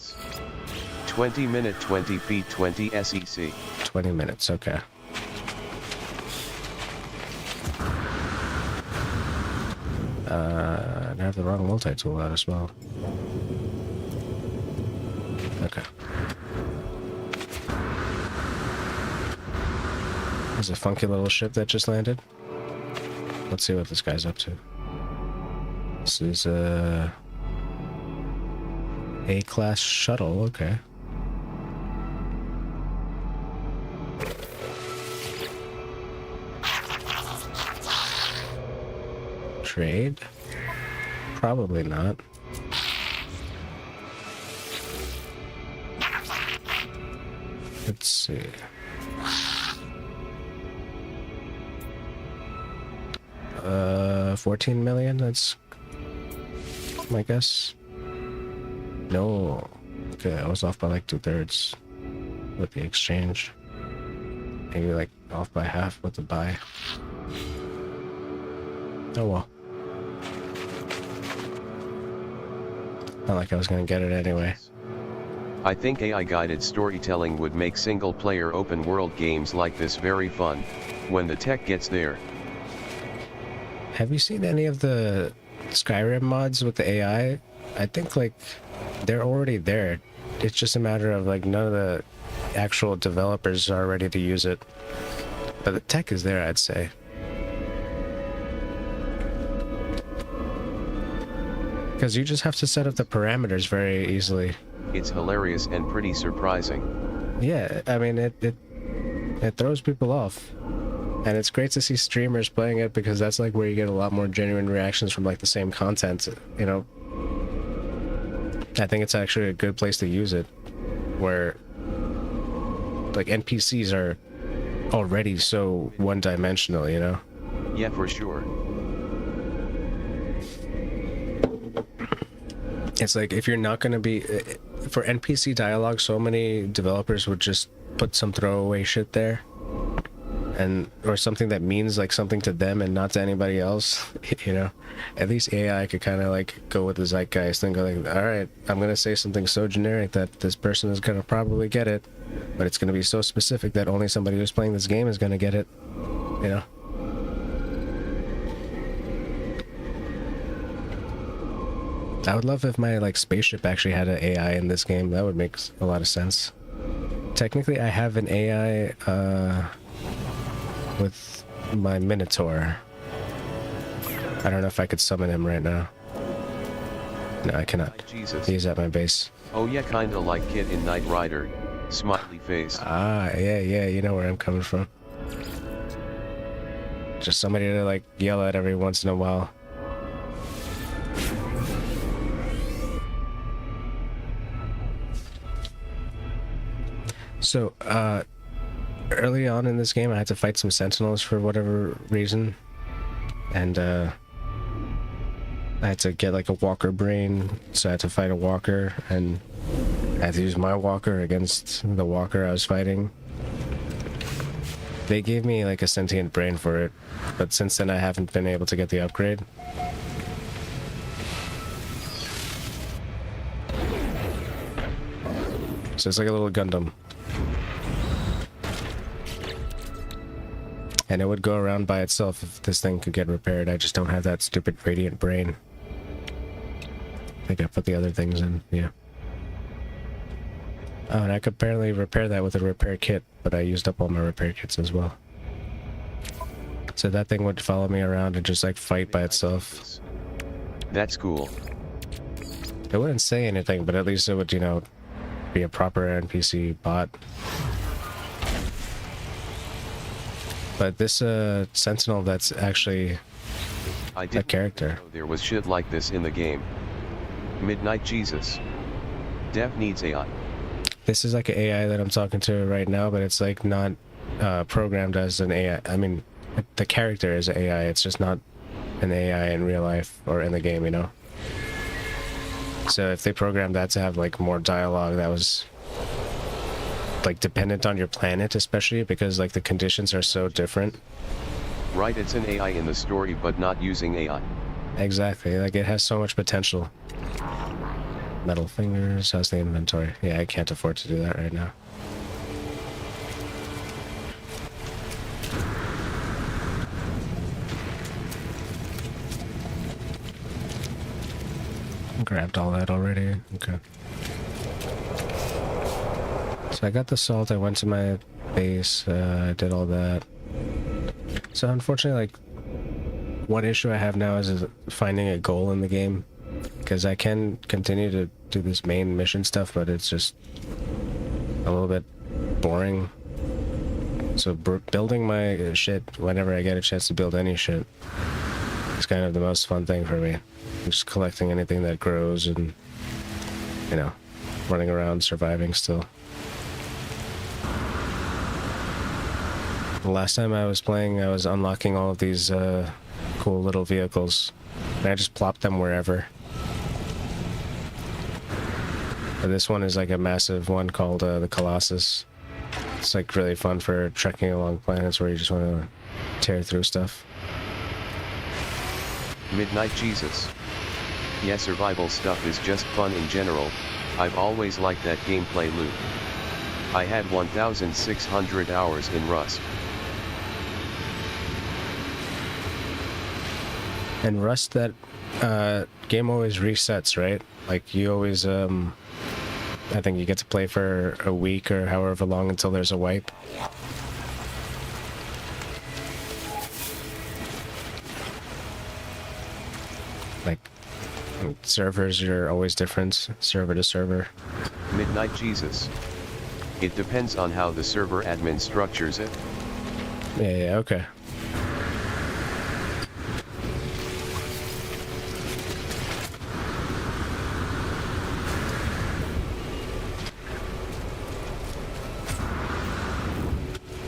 20 minute, 20 feet, 20 SEC. 20 minutes, okay. I have the wrong multi-tool out as well. Okay. There's a funky little ship that just landed. Let's see what this guy's up to. This is a A-class shuttle, okay. Trade? Probably not. Let's see. 14 million, that's my guess. No. Okay, I was off by like 2/3 with the exchange. Maybe like off by half with the buy. Oh well. Not like I was gonna get it anyway. I think AI-guided storytelling would make single-player open-world games like this very fun, when the tech gets there. Have you seen any of the Skyrim mods with the AI? I think like they're already there. It's just a matter of like none of the actual developers are ready to use it. But the tech is there, I'd say. Because you just have to set up the parameters very easily. It's hilarious and pretty surprising. Yeah, I mean, it throws people off. And it's great to see streamers playing it because that's like where you get a lot more genuine reactions from like the same content, you know. I think it's actually a good place to use it, where like NPCs are already so one-dimensional, you know. Yeah, for sure. It's like if you're not going to be for NPC dialogue, so many developers would just put some throwaway shit there, and or something that means like something to them and not to anybody else, you know. At least AI could kind of like go with the zeitgeist and go like, all right, I'm gonna say something so generic that this person is gonna probably get it, but it's gonna be so specific that only somebody who's playing this game is gonna get it, you know. I would love if my like spaceship actually had an AI in this game. That would make a lot of sense. Technically, I have an AI with my Minotaur. I don't know if I could summon him right now. No, I cannot. Jesus. He's at my base. Oh yeah, kinda like Kit in Knight Rider. Smiley face. Ah, yeah, you know where I'm coming from. Just somebody to like yell at every once in a while. So, early on in this game, I had to fight some sentinels for whatever reason. And, I had to get like a walker brain, so I had to fight a walker, and I had to use my walker against the walker I was fighting. They gave me like a sentient brain for it, but since then I haven't been able to get the upgrade. So it's like a little Gundam. And it would go around by itself if this thing could get repaired. I just don't have that stupid radiant brain. I think I put the other things in, yeah. Oh, and I could apparently repair that with a repair kit, but I used up all my repair kits as well. So that thing would follow me around and just like fight by itself. That's cool. It wouldn't say anything, but at least it would, you know, be a proper NPC bot. But this sentinel, that's actually a character. Know there was shit like this in the game. Midnight Jesus. Dev needs AI. This is like an AI that I'm talking to right now, but it's like not programmed as an AI. I mean, the character is an AI. It's just not an AI in real life or in the game, you know? So if they programmed that to have like more dialogue that was like dependent on your planet, especially because like the conditions are so different. Right, it's an AI in the story but not using AI. Exactly, like it has so much potential. Metal fingers, how's the inventory? Yeah, I can't afford to do that right now. Grabbed all that already, okay. So I got the salt, I went to my base, I did all that. So unfortunately, like, one issue I have now is finding a goal in the game. Because I can continue to do this main mission stuff, but it's just a little bit boring. So building my shit, whenever I get a chance to build any shit, is kind of the most fun thing for me. Just collecting anything that grows and, you know, running around, surviving still. The last time I was playing, I was unlocking all of these cool little vehicles, and I just plopped them wherever. But this one is like a massive one called the Colossus. It's like really fun for trekking along planets where you just want to tear through stuff. Midnight Jesus. Yeah, survival stuff is just fun in general. I've always liked that gameplay loop. I had 1,600 hours in Rust. And Rust, that game always resets, right? Like you always, I think you get to play for a week or however long until there's a wipe. Like, servers are always different, server to server. Midnight Jesus. It depends on how the server admin structures it. Yeah, okay.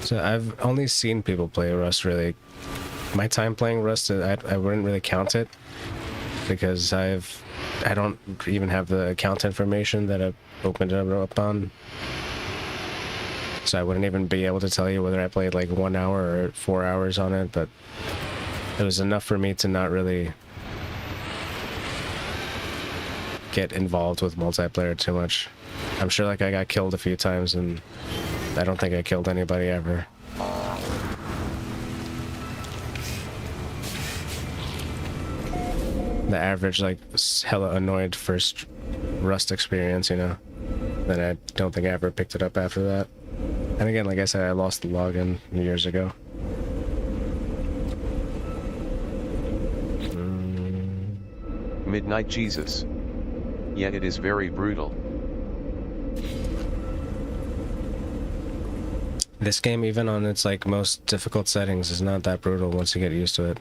So I've only seen people play Rust, really. My time playing Rust, I wouldn't really count it because I don't even have the account information that I've opened it up on. So I wouldn't even be able to tell you whether I played like 1 hour or 4 hours on it, but it was enough for me to not really get involved with multiplayer too much. I'm sure like I got killed a few times and I don't think I killed anybody ever. The average, like, hella annoyed first Rust experience, you know? Then I don't think I ever picked it up after that. And again, like I said, I lost the login years ago. Midnight Jesus. Yet it is very brutal. This game, even on its like most difficult settings, is not that brutal once you get used to it.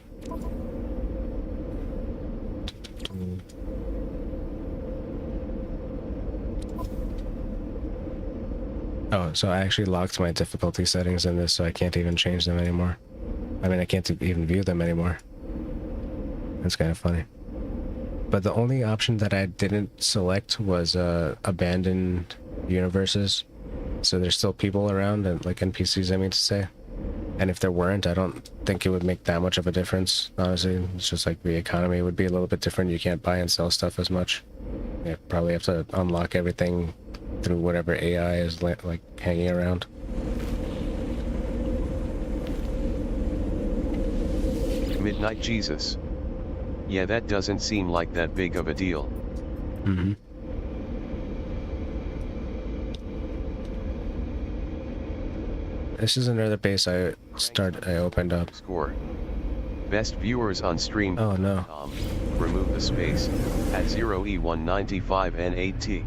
Oh, so I actually locked my difficulty settings in this, so I can't even change them anymore. I mean, I can't even view them anymore. That's kind of funny. But the only option that I didn't select was abandoned universes. So there's still people around, and like NPCs, I mean to say. And if there weren't, I don't think it would make that much of a difference, honestly. It's just like the economy would be a little bit different. You can't buy and sell stuff as much. You probably have to unlock everything through whatever AI is like hanging around. Midnight Jesus. Yeah, that doesn't seem like that big of a deal. Mm-hmm. This is another base I opened up. Score. Best viewers on stream. Oh no. Remove the space at 0E195N8T.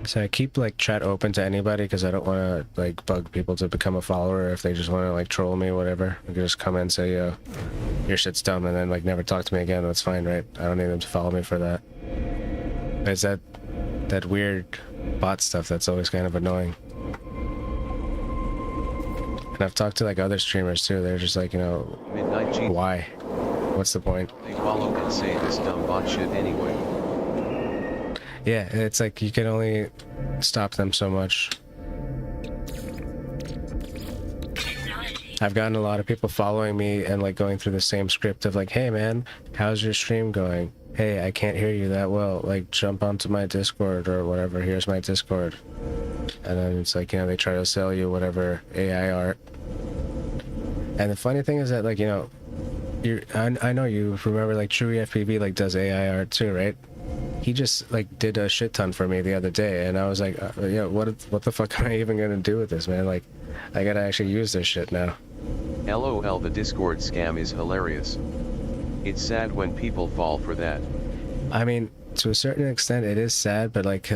So I keep like chat open to anybody because I don't want to like bug people to become a follower. If they just want to like troll me or whatever, I can just come in and say, yo, your shit's dumb, and then like never talk to me again. That's fine, right? I don't need them to follow me for that. It's that weird bot stuff that's always kind of annoying. And I've talked to like other streamers too. They're just like, you know, why? What's the point? They follow and say this dumb bot shit anyway. Yeah, it's like you can only stop them so much. I've gotten a lot of people following me and like going through the same script of like, hey man, how's your stream going? Hey, I can't hear you that well. Like, jump onto my Discord or whatever. Here's my Discord. And then it's like, you know, they try to sell you whatever AI art. And the funny thing is that, like, you know, I know you remember like Chewy FPV like does AI art too, right? He just like did a shit ton for me the other day, and I was like, yeah, what the fuck am I even gonna do with this, man? Like, I gotta actually use this shit now. LOL, the Discord scam is hilarious. It's sad when people fall for that. I mean, to a certain extent, it is sad, but like,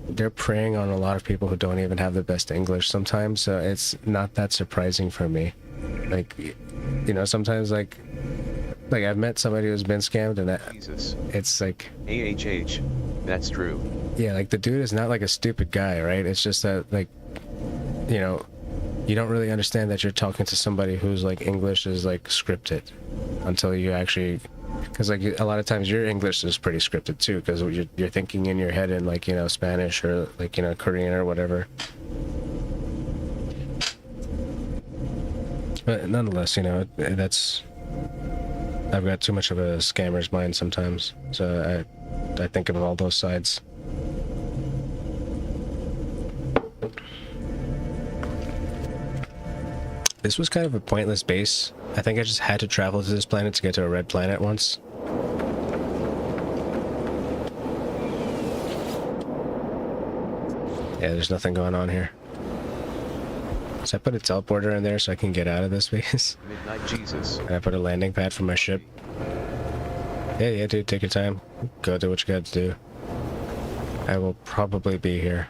they're preying on a lot of people who don't even have the best English sometimes, so it's not that surprising for me. Like, you know, sometimes like I've met somebody who's been scammed, and it's like AHH, that's true. Yeah, like the dude is not like a stupid guy, right? It's just that, like, you know, you don't really understand that you're talking to somebody whose like English is like scripted until you actually, because like a lot of times your English is pretty scripted too, because you're thinking in your head in like, you know, Spanish or like, you know, Korean or whatever. But nonetheless, you know, I've got too much of a scammer's mind sometimes, so I think of all those sides. This was kind of a pointless base. I think I just had to travel to this planet to get to a red planet once. Yeah, there's nothing going on here. So I put a teleporter in there so I can get out of this base. Midnight Jesus. And I put a landing pad for my ship. Yeah, dude, take your time. Go do what you got to do. I will probably be here.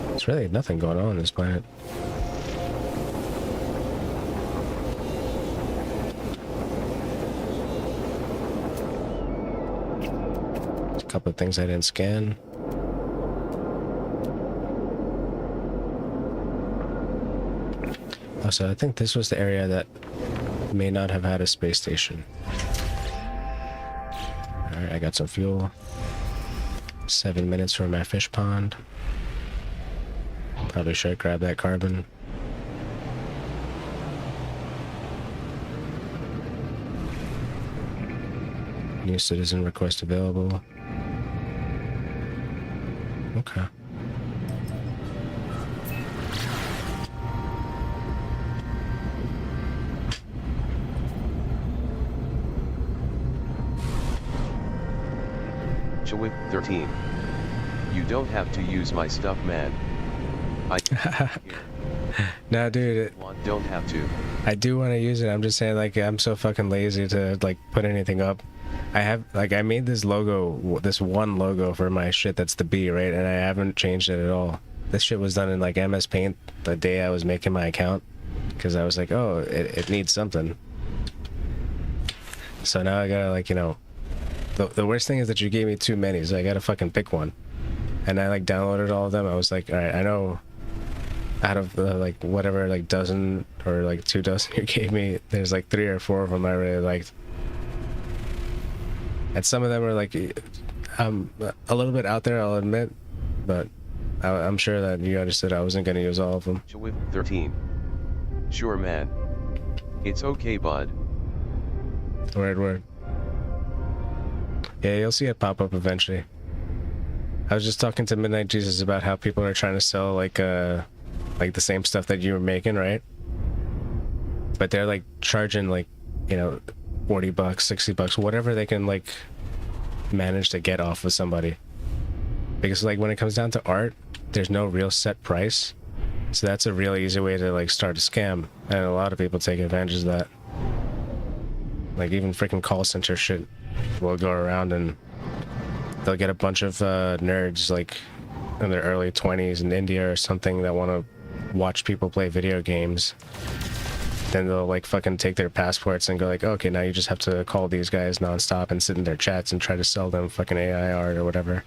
There's really nothing going on this planet. There's a couple of things I didn't scan. Also, I think this was the area that may not have had a space station. Alright, I got some fuel. 7 minutes from my fish pond. Probably should grab that carbon. New citizen request available. Okay. Chawip 13. You don't have to use my stuff, man. I can here. No, dude, Don't have to. I do want to use it. I'm just saying, like, I'm so fucking lazy to like put anything up. I made this logo, this one logo for my shit that's the B, right? And I haven't changed it at all. This shit was done in like MS Paint the day I was making my account, because I was like, oh, it needs something. So now I gotta, like, you know, the worst thing is that you gave me too many, so I gotta fucking pick one. And I like downloaded all of them. I was like, all right, I know out of the like whatever like dozen or like 2 dozen you gave me, there's like 3 or 4 of them I really liked. And some of them are like a little bit out there, I'll admit, but I'm sure that you understood I wasn't gonna use all of them. With 13. Sure, man. It's okay, bud. Word. Yeah, you'll see it pop up eventually. I was just talking to Midnight Jesus about how people are trying to sell like the same stuff that you were making, right? But they're like charging like, you know, $40, $60, whatever they can like manage to get off of somebody. Because like when it comes down to art, there's no real set price. So that's a real easy way to like start a scam. And a lot of people take advantage of that. Like even freaking call center shit will go around and they'll get a bunch of nerds like in their early 20s in India or something that want to watch people play video games. Then they'll like fucking take their passports and go like, okay, now you just have to call these guys nonstop and sit in their chats and try to sell them fucking AI art or whatever.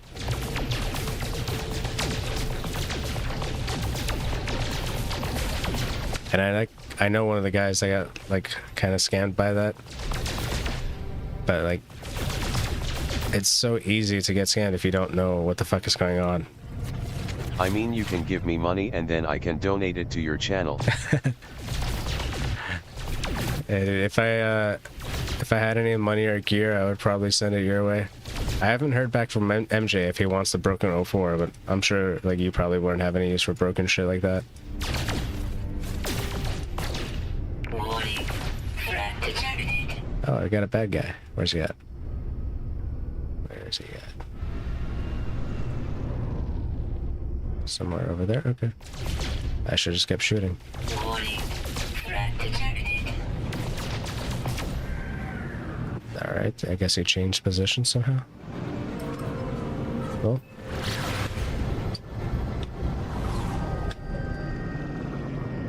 And I know one of the guys that got like kind of scammed by that. But like, it's so easy to get scammed if you don't know what the fuck is going on. I mean, you can give me money and then I can donate it to your channel. If I had any money or gear, I would probably send it your way. I haven't heard back from MJ if he wants the broken 04, but I'm sure like you probably wouldn't have any use for broken shit like that. Warning. Threat detected. Oh, I got a bad guy. Where's he at? Where's he at? Somewhere over there? Okay. I should just kept shooting. Warning. Threat detected. Alright, I guess he changed position somehow. Well.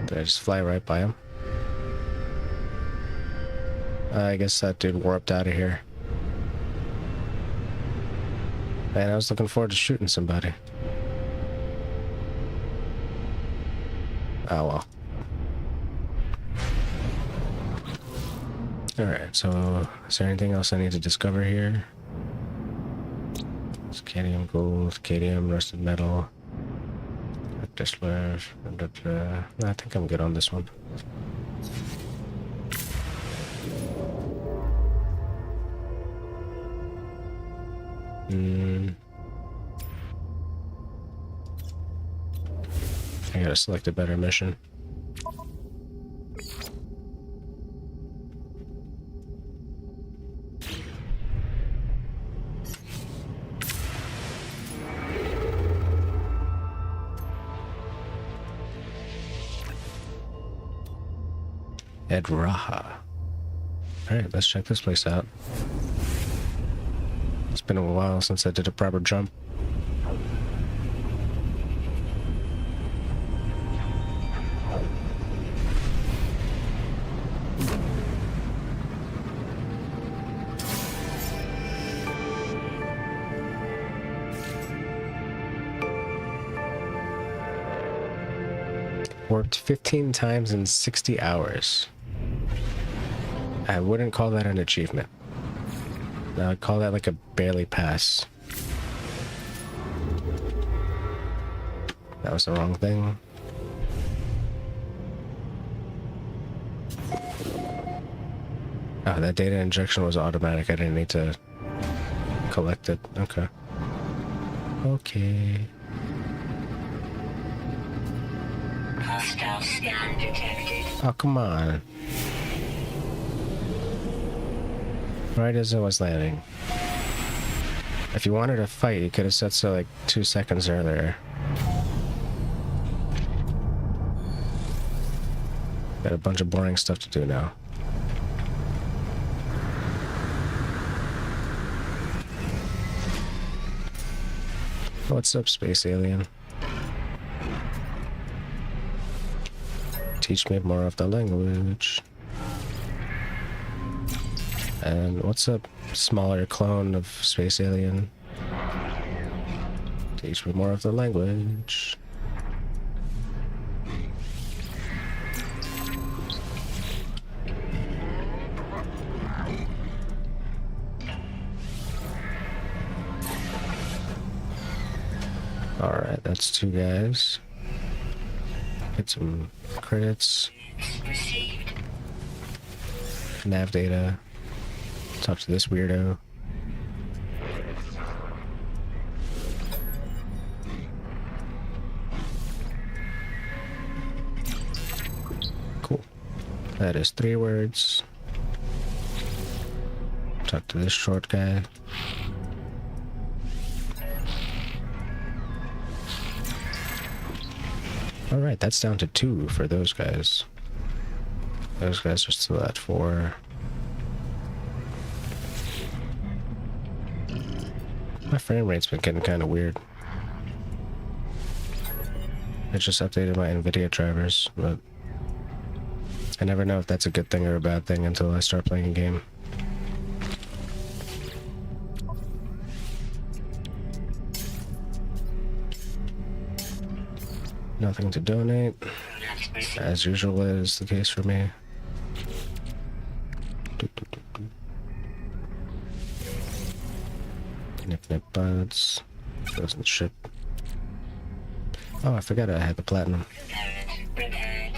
Did I just fly right by him? I guess that dude warped out of here. Man, I was looking forward to shooting somebody. Oh well. Alright, so is there anything else I need to discover here? It's cadmium, gold, cadmium, rusted metal, distillers. I think I'm good on this one. I gotta select a better mission. Ed Raha. Alright, let's check this place out. It's been a while since I did a proper jump. Worked 15 times in 60 hours. I wouldn't call that an achievement. I would call that like a barely pass. That was the wrong thing. Oh, that data injection was automatic. I didn't need to collect it. Okay. Okay. Hostile scan detected. Oh, come on. Right as I was landing. If you wanted to fight, you could have said so like 2 seconds earlier. Got a bunch of boring stuff to do now. What's up, space alien? Teach me more of the language. And what's up, smaller clone of space alien? Teach me more of the language. Alright, that's 2 guys. Get some credits. Received. Nav data. Talk to this weirdo. Cool. That is 3 words. Talk to this short guy. Alright, that's down to 2 for those guys. Those guys are still at 4. My frame rate's been getting kind of weird. I just updated my NVIDIA drivers, but I never know if that's a good thing or a bad thing until I start playing a game. Nothing to donate, as usual is the case for me. Nip nip buds. Doesn't ship. Oh, I forgot I had the platinum. Prepared.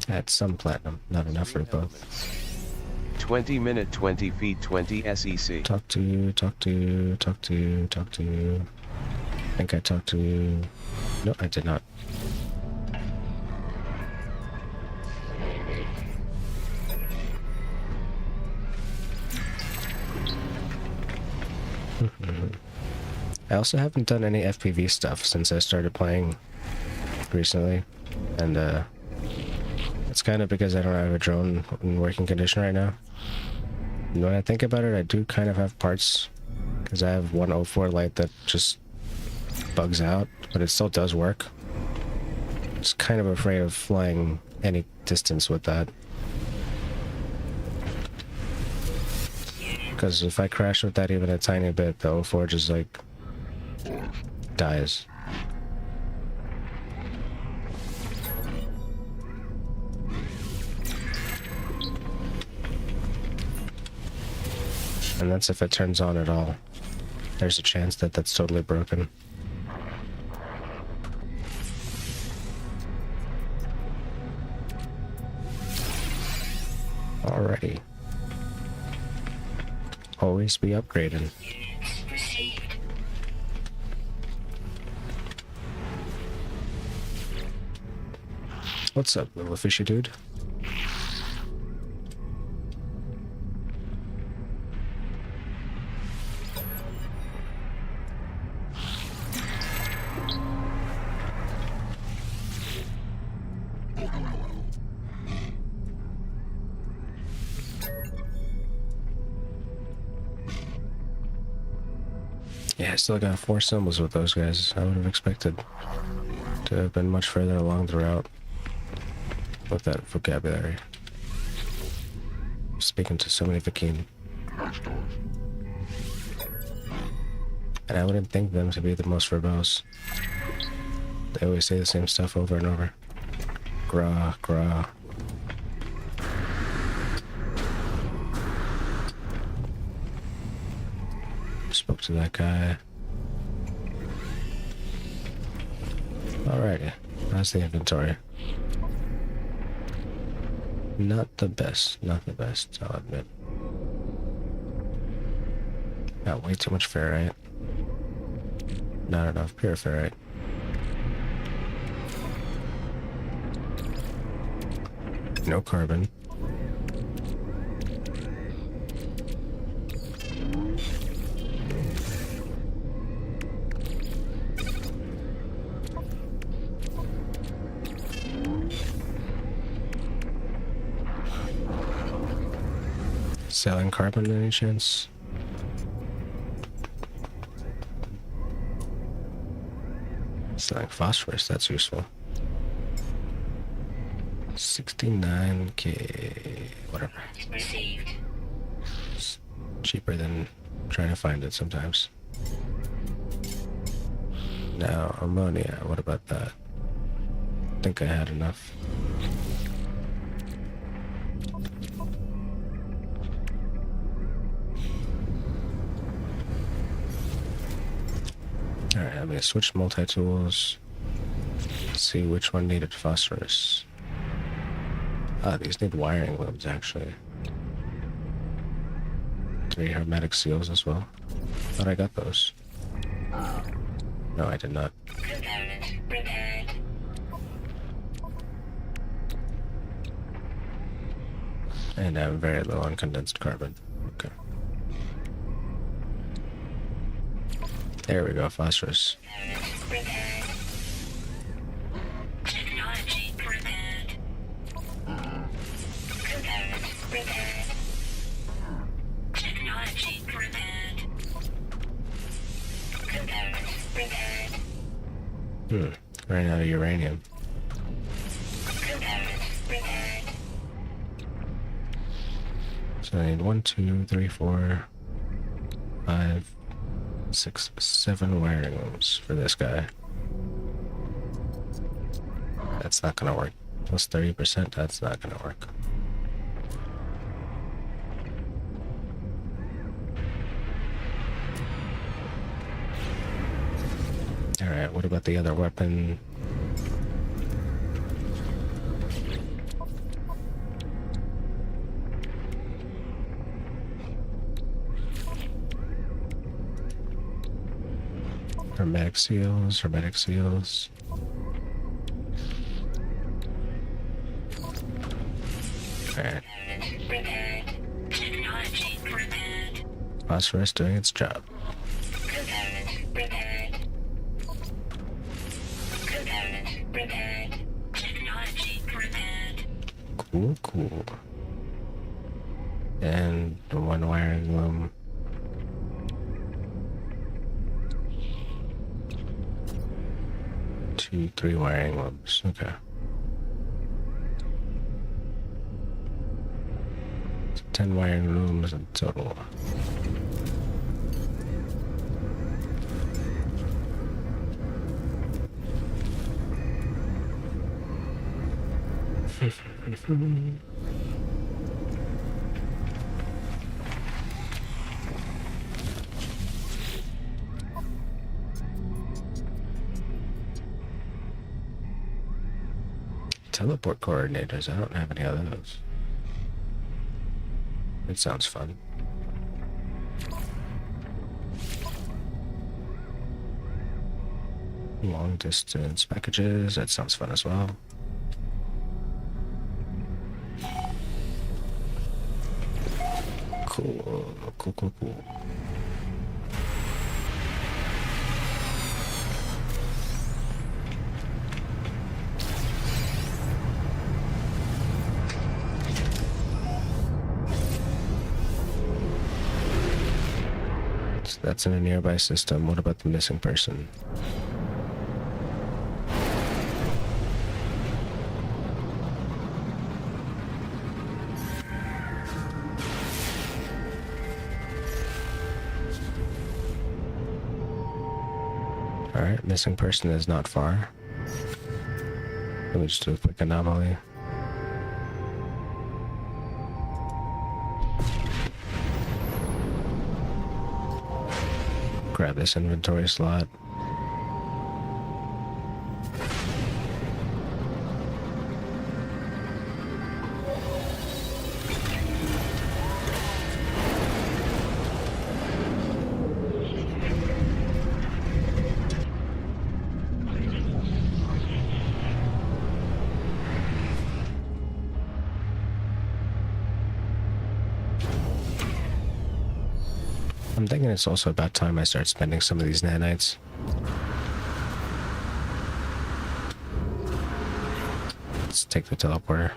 I had some platinum, not enough for both. 20 minute 20 feet 20 SEC. Talk to you, talk to you, talk to you, talk to you. I think I talked to you. No, I did not. I also haven't done any FPV stuff since I started playing recently, and it's kind of because I don't have a drone in working condition right now. And when I think about it, I do kind of have parts, because I have one 04 light that just bugs out, but it still does work. Just kind of afraid of flying any distance with that, because if I crash with that even a tiny bit, the 04 just like dies. And that's if it turns on at all. There's a chance that that's totally broken. Alrighty. Always be upgrading. Units received. What's up, little fishy dude? Yeah, I still got 4 symbols with those guys. I would have expected to have been much further along the route with that vocabulary. Speaking to so many Viking. And I wouldn't think them to be the most verbose. They always say the same stuff over and over. Gra, gra. Spoke to that guy. Alrighty, that's the inventory. Not the best, not the best, I'll admit. Got way too much ferrite. Not enough pure ferrite. No carbon. Selling carbon, any chance? Selling phosphorus, that's useful. 69k, whatever. Received. It's cheaper than trying to find it sometimes. Now, ammonia, what about that? I think I had enough. Alright, I'm gonna switch multi-tools. See which one needed phosphorus. Ah, these need wiring looms, actually. 3 hermetic seals as well. Thought I got those. No, I did not. Component prepared. And I'm very low on condensed carbon. Okay. There we go, phosphorus. Component prepared. Technology prepared. Component prepared. Technology prepared. Component prepared. Ran out of uranium. Component prepared. So I need 1, 2, 3, 4, 5, 6, 7 wiring looms for this guy. That's not gonna work. Plus 30%, that's not gonna work. Alright, what about the other weapon? Hermetic seals, hermetic seals. Alright, Component prepared. Technology prepared. phosphorus doing its job. Component prepared. Component prepared. Technology prepared. Cool, cool. And the 1 wiring loom. Two, 3 wiring looms. Okay. 10 wiring looms in total. Teleport coordinators. I don't have any of those. It sounds fun. Long distance packages. That sounds fun as well. Cool, cool, cool, cool. So that's in a nearby system. What about the missing person? Alright, missing person is not far. Let me just do a quick anomaly. Grab this inventory slot. I'm thinking it's also about time I start spending some of these nanites. Let's take the teleporter.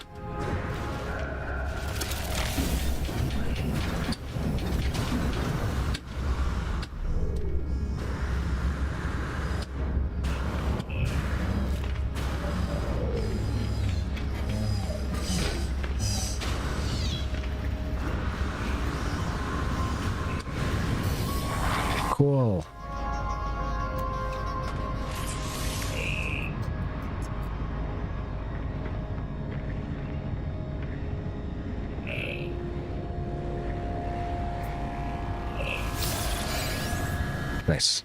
Cool. Nice.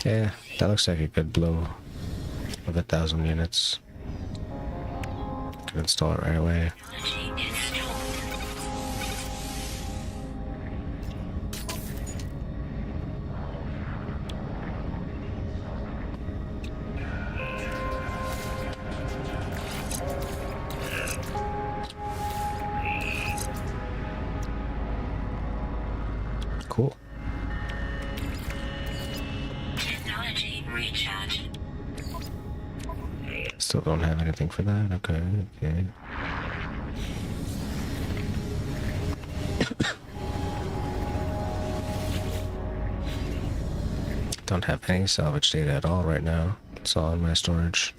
Yeah, that looks like a good blow of 1,000 units. Can install it right away. Technology installed. Cool. Technology recharge. Still don't have anything for that. Okay, okay. Don't have any salvage data at all right now. It's all in my storage.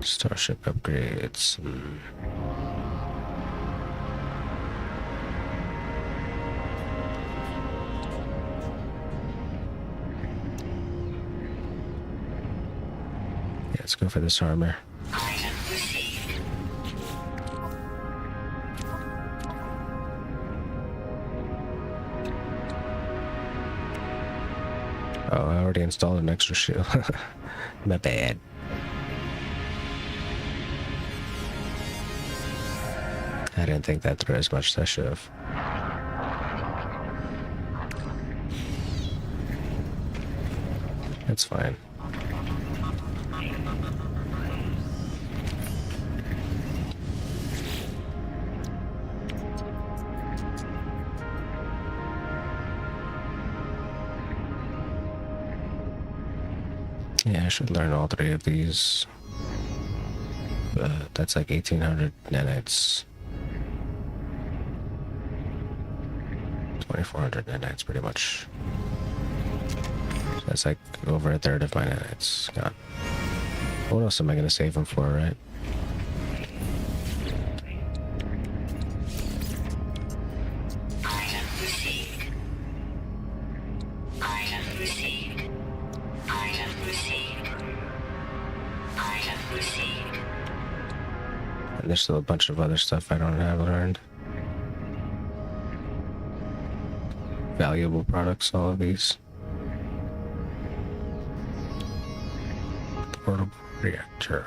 Starship upgrades. Yeah, let's go for this armor. Item received. Oh, I already installed an extra shield. My bad. I didn't think that through as much as I should have. That's fine. Yeah, I should learn all three of these. That's like 1,800 nanites. 2,400 nanites, pretty much. So that's like over a third of my nanites gone. What else am I gonna save them for, right? Item received. Item received. Item received. Item received. And there's still a bunch of other stuff I don't have learned. Valuable products, all of these. Portable reactor.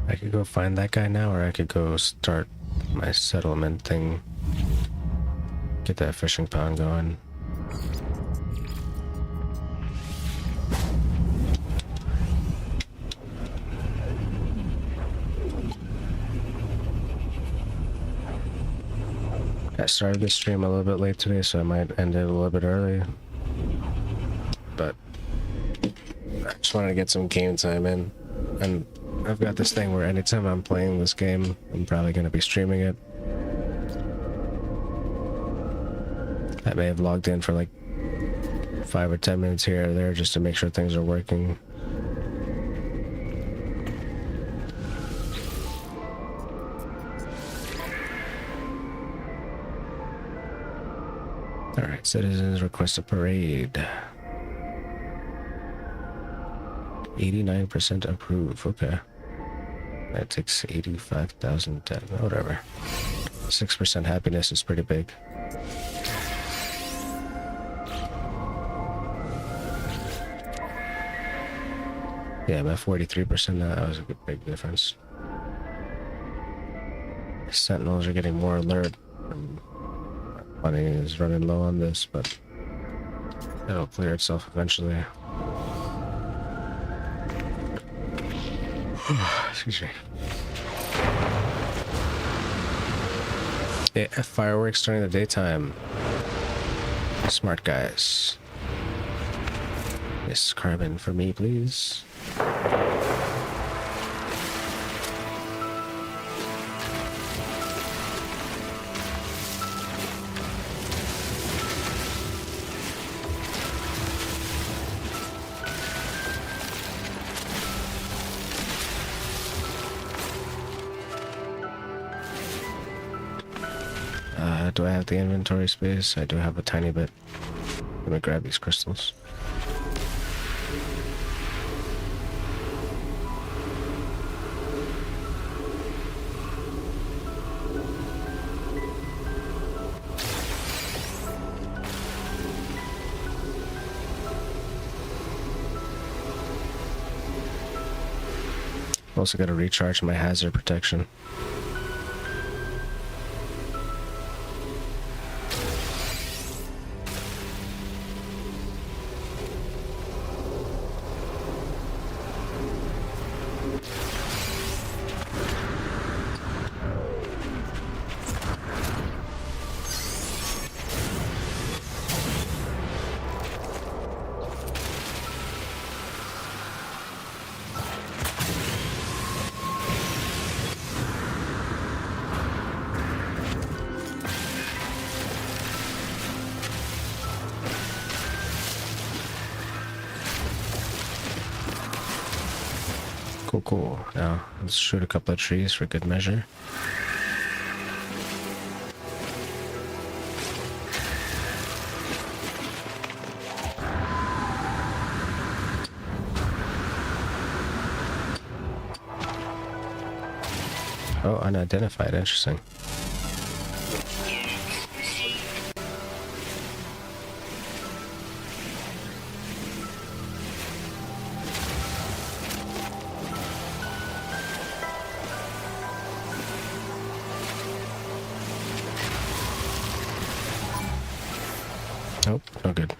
I could go find that guy now, or I could go start my settlement thing. Get that fishing pond going. I started this stream a little bit late today, so I might end it a little bit early. But I just wanted to get some game time in. And I've got this thing where anytime I'm playing this game, I'm probably going to be streaming it. I may have logged in for like 5 or 10 minutes here or there just to make sure things are working. Alright, citizens request a parade. 89% approve, okay. That takes 85,000, whatever. 6% happiness is pretty big. Yeah, I'm at 43% now. That was a good, big difference. Sentinels are getting more alert. Money is running low on this, but it'll clear itself eventually. Excuse me. Yeah, fireworks during the daytime. Smart guys. Yes, carbon for me, please. Do I have the inventory space? I do have a tiny bit. Let me grab these crystals. Also got to recharge my hazard protection. Cool. Now, let's shoot a couple of trees for good measure. Oh, unidentified. Interesting. Nope, no good.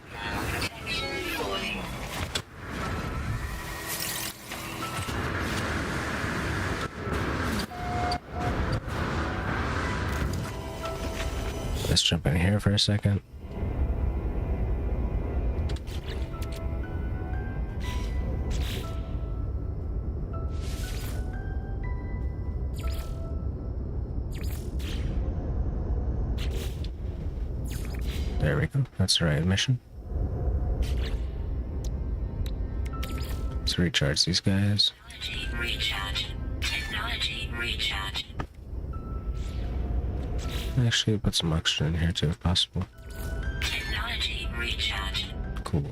Let's jump in here for a second. There we go. That's the right mission. Let's recharge these guys. Technology recharge. Technology recharge. Actually, put some oxygen in here too, if possible. Technology recharge. Cool.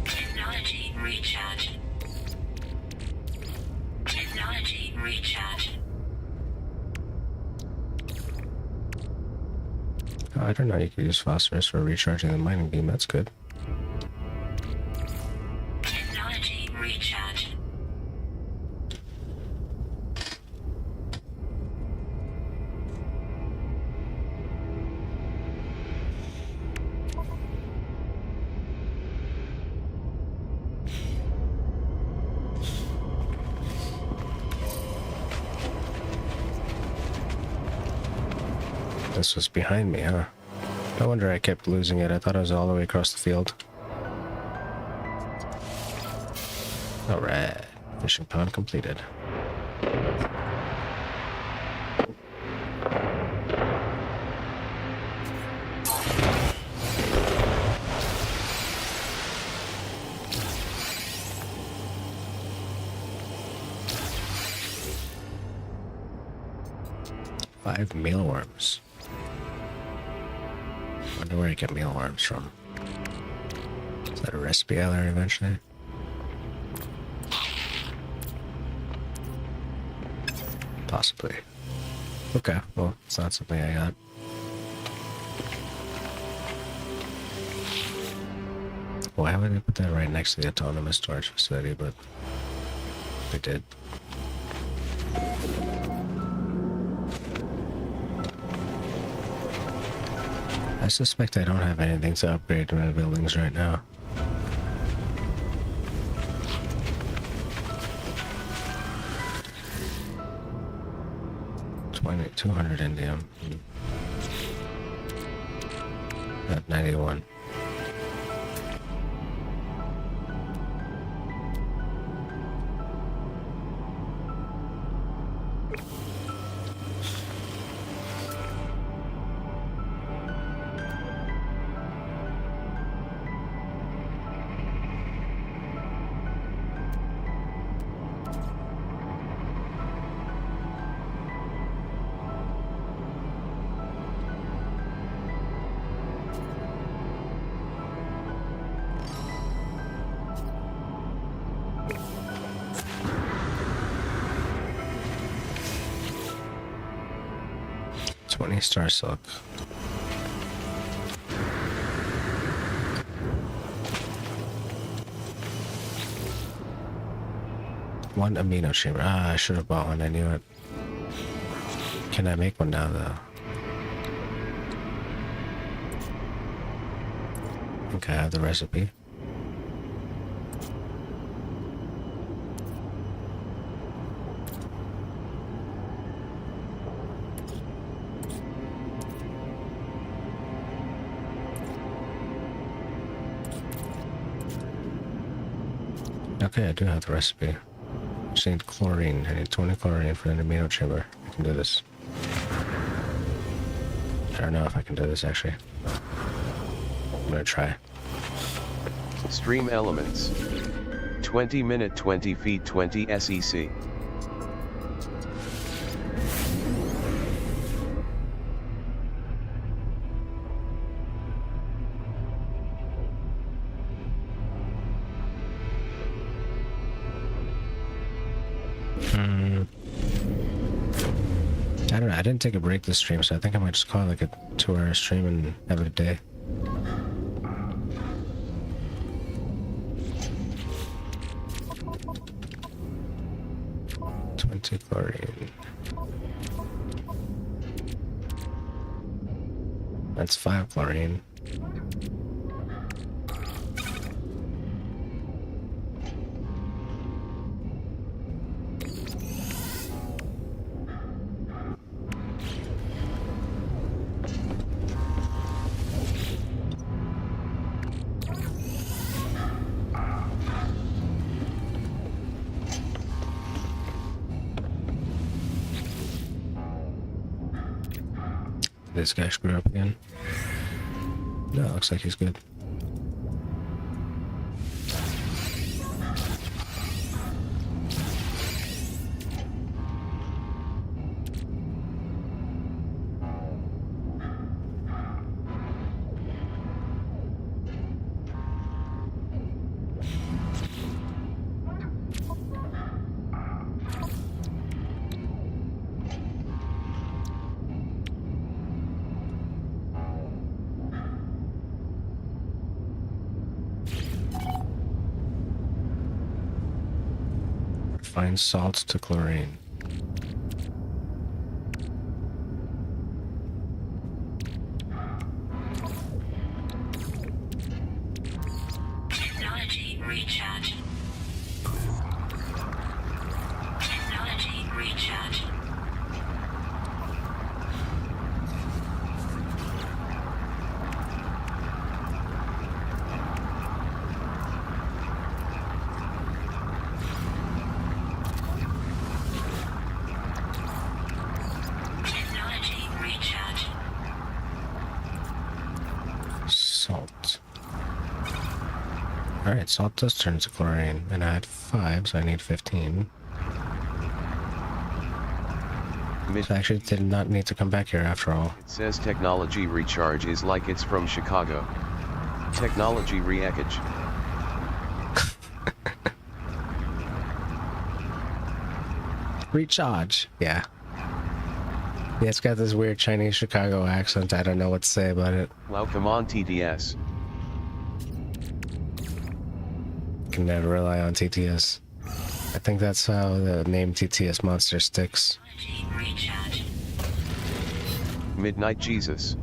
Technology recharge. Technology recharge. Oh, I don't know. You could use phosphorus for recharging the mining beam. That's good. Technology recharge. This was behind me, huh? No wonder I kept losing it. I thought it was all the way across the field. Alright. Fishing pond completed. Five mealworms. Wonder where I get mealworms from. Is that a recipe I learn eventually? Possibly. Okay, well, it's not something I got. Why would they put that right next to the autonomous storage facility, but they did. I suspect I don't have anything to upgrade my buildings right now. 200 indium. At 91. Star silk. One amino chamber. Ah, I should have bought one. I knew it. Can I make one now, though? I think I have the recipe. Okay, I do have the recipe. I just need chlorine. I need 20 chlorine for an amino chamber. I can do this. I don't know if I can do this, actually. I'm gonna try. Stream elements. 20 minute 20 feet 20 SEC. I don't know. I didn't take a break this stream, so I think I might just call it like a 2-hour stream and have it a day. Chlorine. That's 5 chlorine. This guy screw up again? No, it looks like he's good. Refine salts to chlorine. Technology recharge. Technology recharge. Technology recharge. Salt. Alright, salt does turn to chlorine, and I had 5, so I need 15. So I actually did not need to come back here after all. It says technology recharge is like it's from Chicago. Technology reackage. Recharge. Yeah. Yeah, it's got this weird Chinese Chicago accent. I don't know what to say about it. Wow, come on TTS. Can never rely on TTS. I think that's how the name TTS Monster sticks. Technology recharge. Midnight Jesus.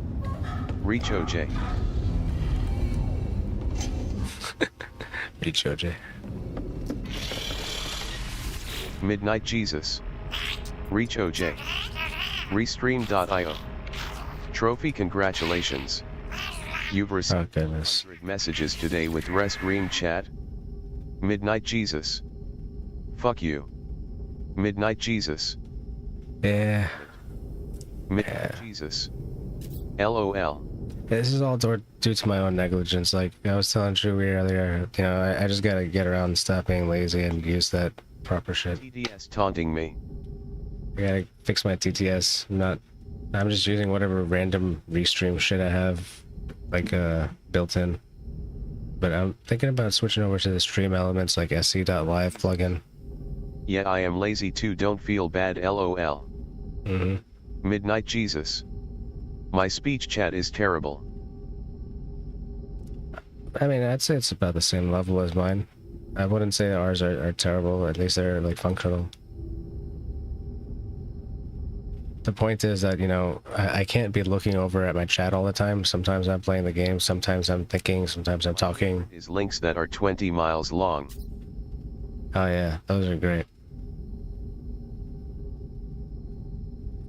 Reach OJ. Reach OJ. Midnight Jesus. Reach OJ. Restream.io. Trophy, congratulations. You've Oh received goodness. 100 messages today with Restream chat. Midnight Jesus. Fuck you. Midnight Jesus. Yeah. Midnight Jesus. LOL. This is all due to my own negligence. Like I was telling Chewie earlier, you know, I just gotta get around and stop being lazy and use that proper shit. TDS taunting me. I gotta fix my TTS. I'm just using whatever random restream shit I have, like, built in. But I'm thinking about switching over to the Stream Elements, like sc.live plugin. Yeah, I am lazy too, don't feel bad, LOL. Midnight Jesus. My speech chat is terrible. I mean, I'd say it's about the same level as mine. I wouldn't say ours are terrible, at least they're, like, functional. The point is that, you know, I can't be looking over at my chat all the time. Sometimes I'm playing the game, sometimes I'm thinking, sometimes I'm talking. Is links that are 20 miles long. Oh yeah, those are great.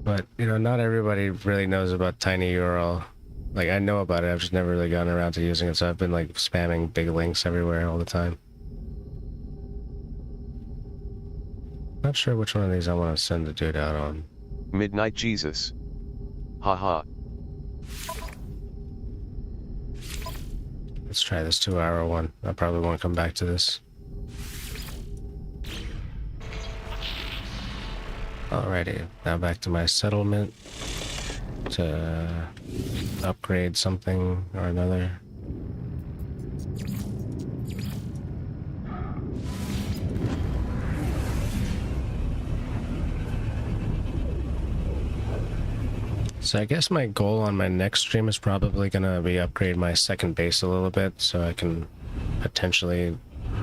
But, you know, not everybody really knows about tinyURL. Like, I know about it, I've just never really gotten around to using it, so I've been, like, spamming big links everywhere all the time. Not sure which one of these I want to send the dude out on. Midnight Jesus. Haha. Let's try this 2-hour one. I probably won't come back to this. Alrighty, now back to my settlement to upgrade something or another. So I guess my goal on my next stream is probably gonna be upgrade my second base a little bit so I can potentially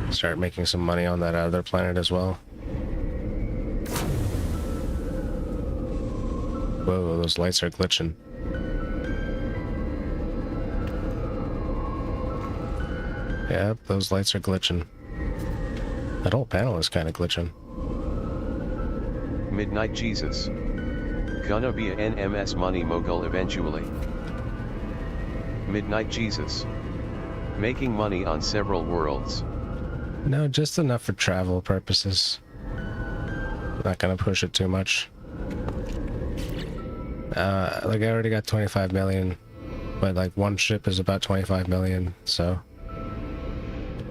start making some money on that other planet as well. Whoa, those lights are glitching. Yep, those lights are glitching. That whole panel is kind of glitching. Midnight Jesus. Gonna be a NMS money mogul eventually. Midnight Jesus. Making money on several worlds. No, just enough for travel purposes. Not gonna push it too much. Like I already got 25 million, but like one ship is about 25 million, so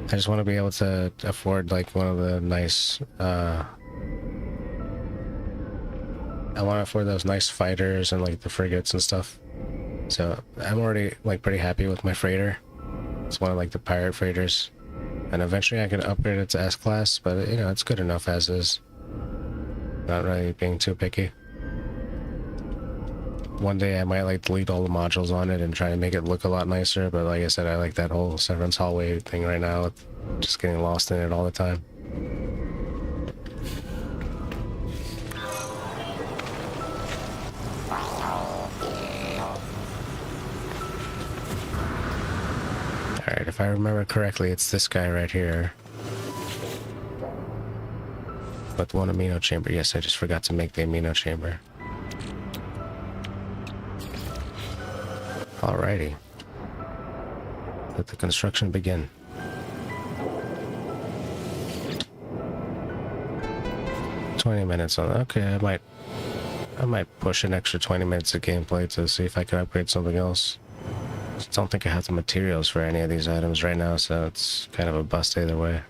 I just want to be able to afford like one of the nice, I want to afford those nice fighters and like the frigates and stuff. So I'm already like pretty happy with my freighter. It's one of like the pirate freighters, and eventually I could upgrade it to S-class, but you know, it's good enough as is. Not really being too picky. One day I might like delete all the modules on it and try to make it look a lot nicer, but like I said, I like that whole Severance Hallway thing right now, just getting lost in it all the time. Alright, if I remember correctly, it's this guy right here. But one amino chamber. Yes, I just forgot to make the amino chamber. Alrighty. Let the construction begin. $20 on. Okay, I might push an extra 20 minutes of gameplay to see if I can upgrade something else. Just don't think I have the materials for any of these items right now, so it's kind of a bust either way.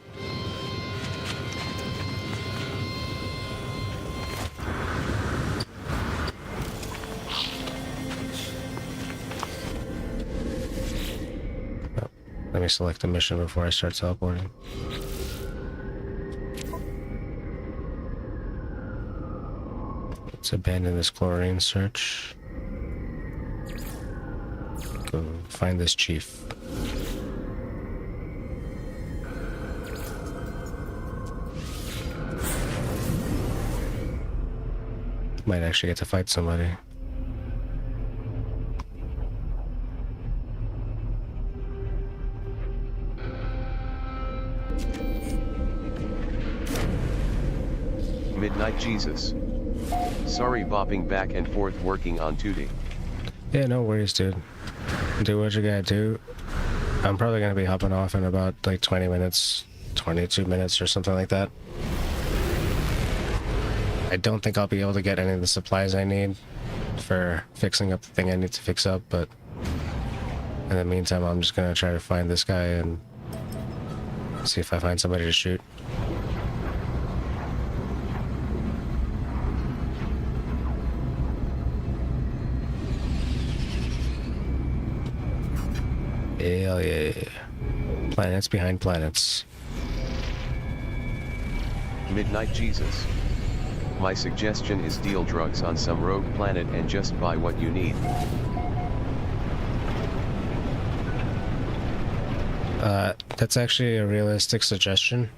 Let me select a mission before I start teleporting. Let's abandon this chlorine search. Go find this chief. Might actually get to fight somebody. Midnight Jesus. Sorry bopping back and forth working on 2D. Yeah, no worries, dude. Do what you gotta do. I'm probably gonna be hopping off in about like 20 minutes, 22 minutes or something like that. I don't think I'll be able to get any of the supplies I need for fixing up the thing I need to fix up, but in the meantime, I'm just gonna try to find this guy and see if I find somebody to shoot. Hell yeah. Planets behind planets. Midnight Jesus. My suggestion is deal drugs on some rogue planet and just buy what you need. That's actually a realistic suggestion.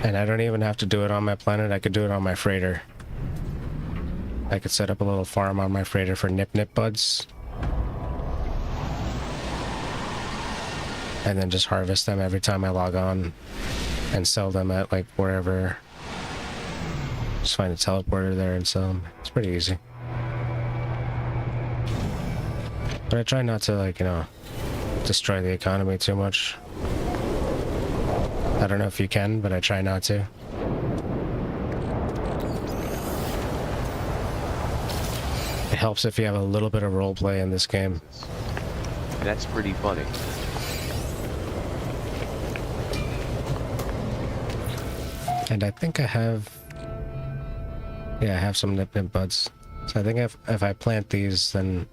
And I don't even have to do it on my planet, I could do it on my freighter. I could set up a little farm on my freighter for nip buds. And then just harvest them every time I log on and sell them at like wherever. Just find a teleporter there and sell them. It's pretty easy. But I try not to, like, you know, destroy the economy too much. I don't know if you can, but I try not to. It helps if you have a little bit of roleplay in this game. That's pretty funny. And I think I have... Yeah, I have some nip buds. So I think if I plant these, then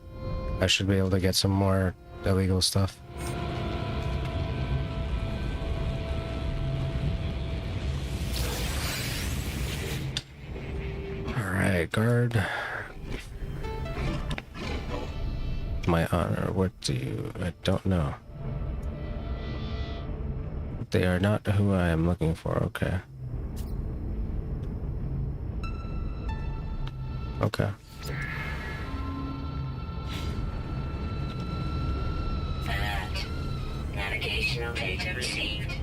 I should be able to get some more illegal stuff. Alright, guard. My honor, what do you... I don't know. They are not who I am looking for, okay. Okay. Alert. Navigational data received.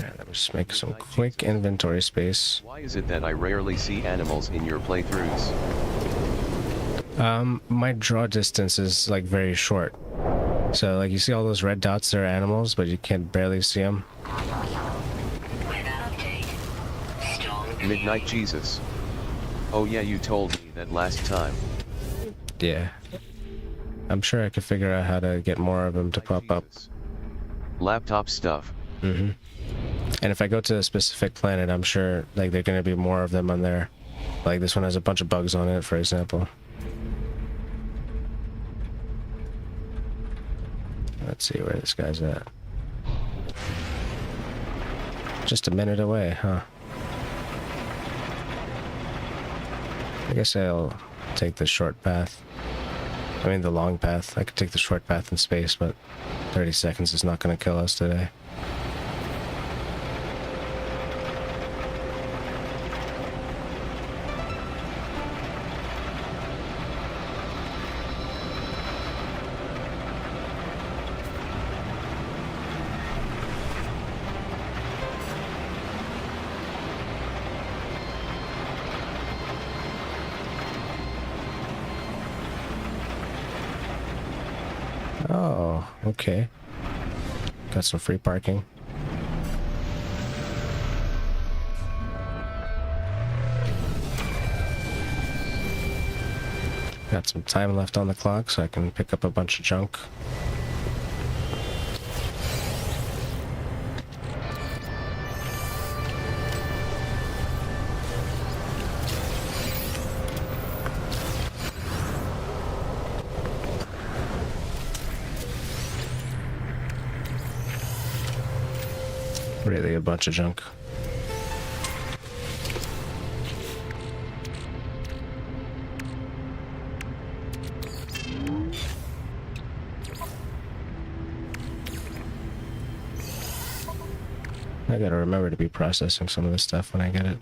Let me just make some quick inventory space. Why is it that I rarely see animals in your playthroughs? My draw distance is like very short. So like you see all those red dots, they're animals, but you can barely see them. Weather update. Storm Midnight Jesus. Oh yeah, you told me that last time. Yeah. I'm sure I could figure out how to get more of them to pop up. Jesus. Laptop stuff. Mm-hmm. And if I go to a specific planet, I'm sure like there are going to be more of them on there. Like this one has a bunch of bugs on it, for example. Let's see where this guy's at. Just a minute away, huh? I guess I'll take the short path. I mean the long path. I could take the short path in space, but 30 seconds is not going to kill us today. Oh, okay. Got some free parking. Got some time left on the clock, so I can pick up a bunch of junk. Really a bunch of junk. I gotta remember to be processing some of this stuff when I get it.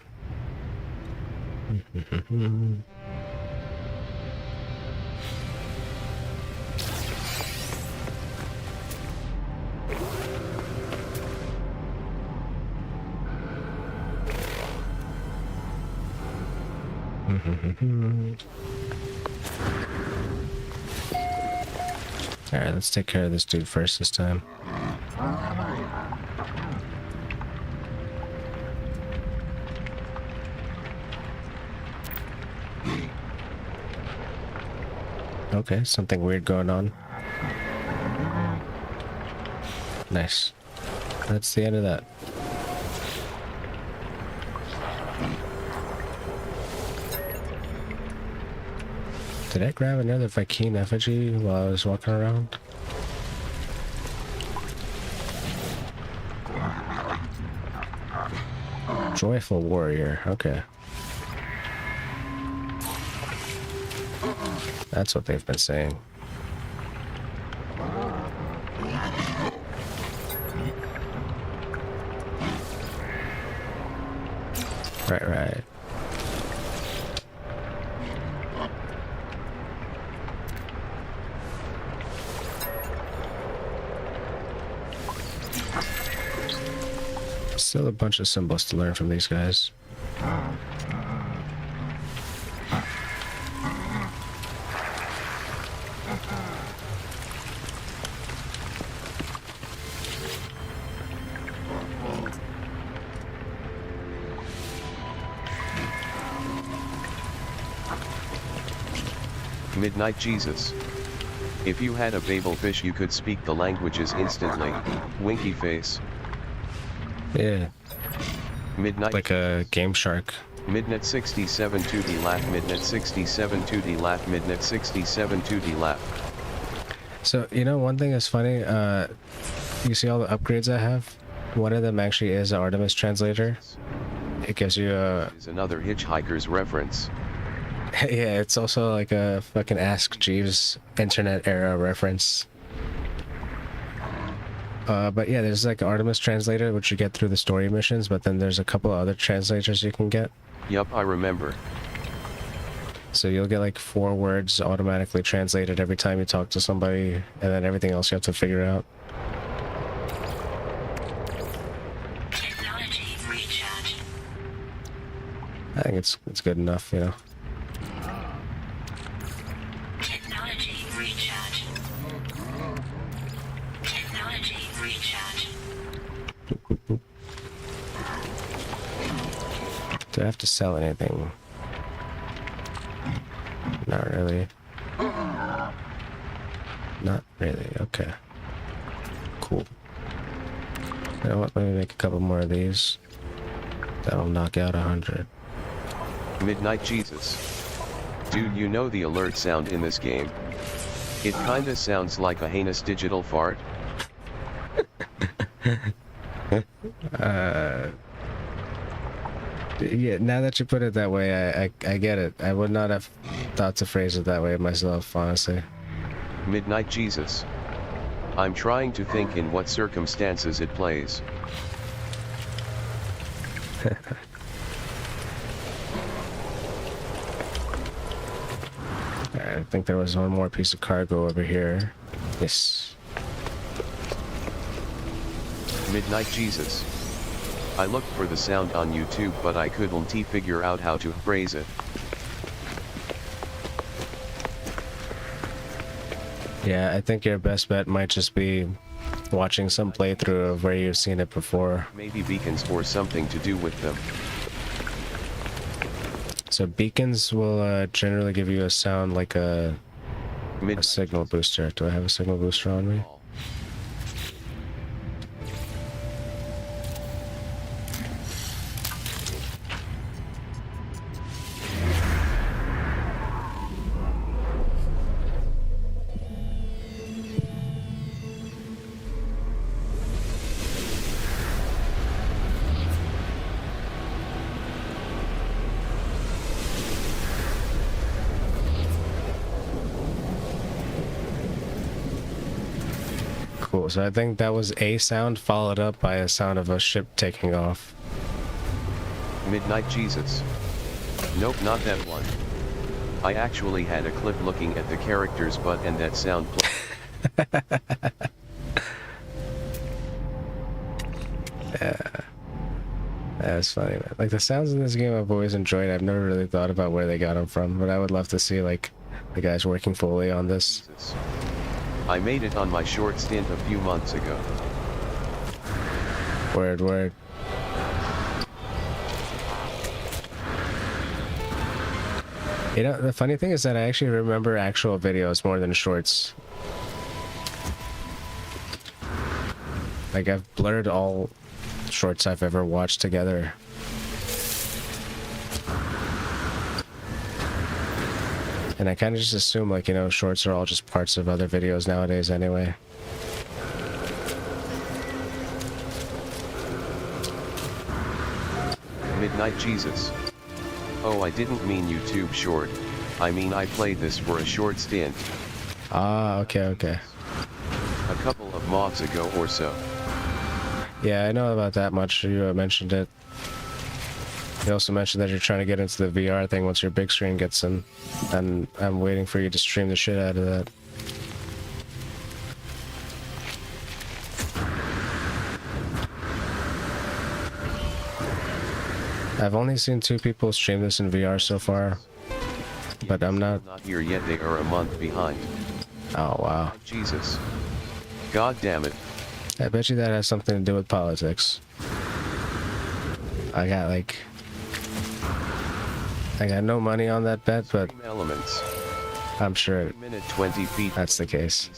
Alright, let's take care of this dude first this time. Okay, something weird going on. Nice. That's the end of that. Did I grab another Viking effigy while I was walking around? Joyful warrior, okay. That's what they've been saying. Right. Still a bunch of symbols to learn from these guys. Midnight Jesus. If you had a Babel fish you could speak the languages instantly. Winky face. Yeah. Midnight. Like a game shark. Midnight 67 2D laugh. Midnight 67 2D laugh. Midnight 67 2D laugh. So, you know, one thing is funny, you see all the upgrades I have? One of them actually is an Artemis translator. It gives you a... Is another Hitchhiker's reference. Yeah, it's also like a fucking Ask Jeeves internet era reference. But yeah, there's like an Artemis translator, which you get through the story missions, but then there's a couple of other translators you can get. Yup, I remember. So you'll get like 4 words automatically translated every time you talk to somebody, and then everything else you have to figure out. Technology recharge. I think it's good enough, you know. Technology recharge. Technology recharge. Do I have to sell anything? Not really. Not really, okay. Cool. You know what, let me make a couple more of these. That'll knock out 100. Midnight Jesus. Dude, you know the alert sound in this game? It kinda sounds like a heinous digital fart. Yeah, now that you put it that way, I get it. I would not have thought to phrase it that way myself, honestly. Midnight Jesus. I'm trying to think in what circumstances it plays. Alright, I think there was one more piece of cargo over here. Yes. Midnight Jesus. I looked for the sound on YouTube but I couldn't figure out how to phrase it. Yeah, I think your best bet might just be watching some playthrough of where you've seen it before. Maybe beacons or something to do with them. So beacons will generally give you a sound like a signal booster. Do I have a signal booster on me? Cool, so I think that was a sound followed up by a sound of a ship taking off. Midnight Jesus. Nope, not that one. I actually had a clip looking at the character's butt and that sound Yeah. That's funny, man. Like the sounds in this game I've always enjoyed. I've never really thought about where they got them from, but I would love to see like the guys working fully on this. Jesus. I made it on my short stint a few months ago. Word, word. You know, the funny thing is that I actually remember actual videos more than shorts. Like, I've blurred all shorts I've ever watched together. And I kind of just assume, like, you know, shorts are all just parts of other videos nowadays anyway. Midnight Jesus. Oh, I didn't mean YouTube short. I mean I played this for a short stint. Ah, okay, okay. A couple of months ago or so. Yeah, I know about that much. You mentioned it. You also mentioned that you're trying to get into the VR thing once your big screen gets in. And I'm waiting for you to stream the shit out of that. I've only seen 2 people stream this in VR so far, but I'm not here yet. They are a month behind. Oh, wow. Jesus. God damn it. I bet you that has something to do with politics. I got no money on that bet, but Elements. I'm sure Minute 20 feet. that's the case.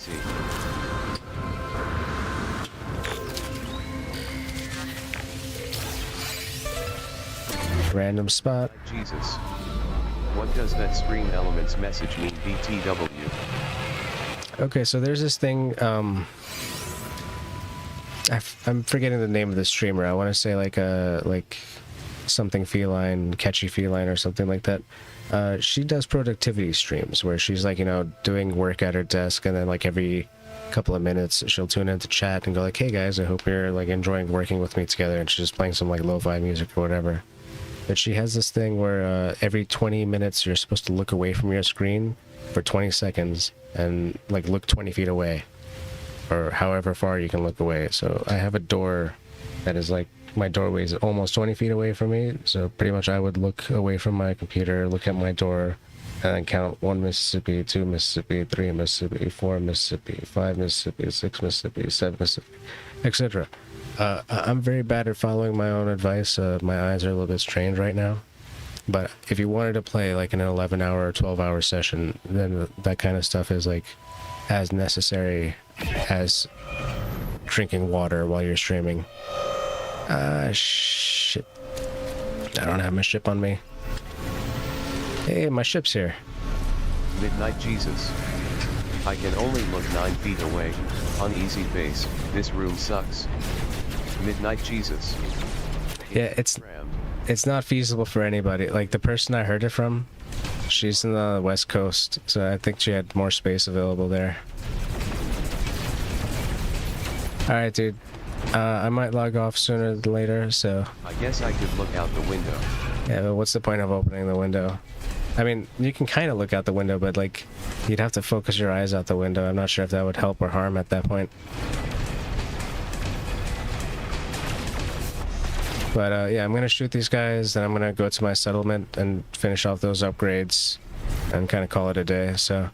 Random spot. Jesus. What does that Scream Elements message mean, BTW? Okay, so there's this thing, I'm forgetting the name of the streamer. I want to say like something feline, catchy feline or something like that. She does productivity streams where she's like, you know, doing work at her desk, and then like every couple of minutes she'll tune into chat and go like, hey guys, I hope you're like enjoying working with me together, and she's just playing some like lo-fi music or whatever. But she has this thing where every 20 minutes you're supposed to look away from your screen for 20 seconds and like look 20 feet away, or however far you can look away. So I have a door that is like, my doorway is almost 20 feet away from me, so pretty much I would look away from my computer, look at my door, and then count 1 Mississippi, 2 Mississippi, 3 Mississippi, 4 Mississippi, 5 Mississippi, 6 Mississippi, 7 Mississippi, etc. I'm very bad at following my own advice. My eyes are a little bit strained right now. But if you wanted to play like an 11-hour or 12-hour session, then that kind of stuff is like as necessary as drinking water while you're streaming. Shit. I don't have my ship on me. Hey, my ship's here. Midnight Jesus. I can only look 9 feet away. Uneasy face. This room sucks. Midnight Jesus. Yeah, it's not feasible for anybody. Like the person I heard it from, she's in the West Coast, so I think she had more space available there. Alright, dude. I might log off sooner than later, so... I guess I could look out the window. Yeah, but what's the point of opening the window? I mean, you can kind of look out the window, but like, you'd have to focus your eyes out the window. I'm not sure if that would help or harm at that point. But yeah, I'm gonna shoot these guys, then I'm gonna go to my settlement and finish off those upgrades and kind of call it a day. So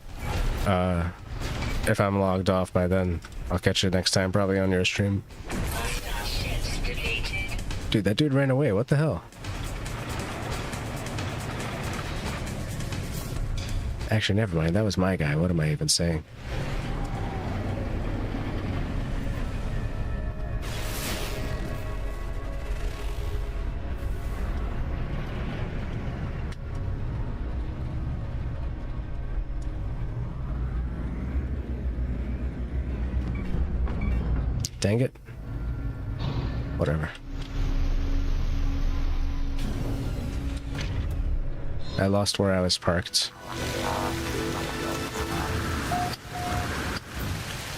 if I'm logged off by then, I'll catch you next time, probably on your stream. Dude, that dude ran away. What the hell? Actually, never mind. That was my guy. What am I even saying? Dang it. Whatever. I lost where I was parked.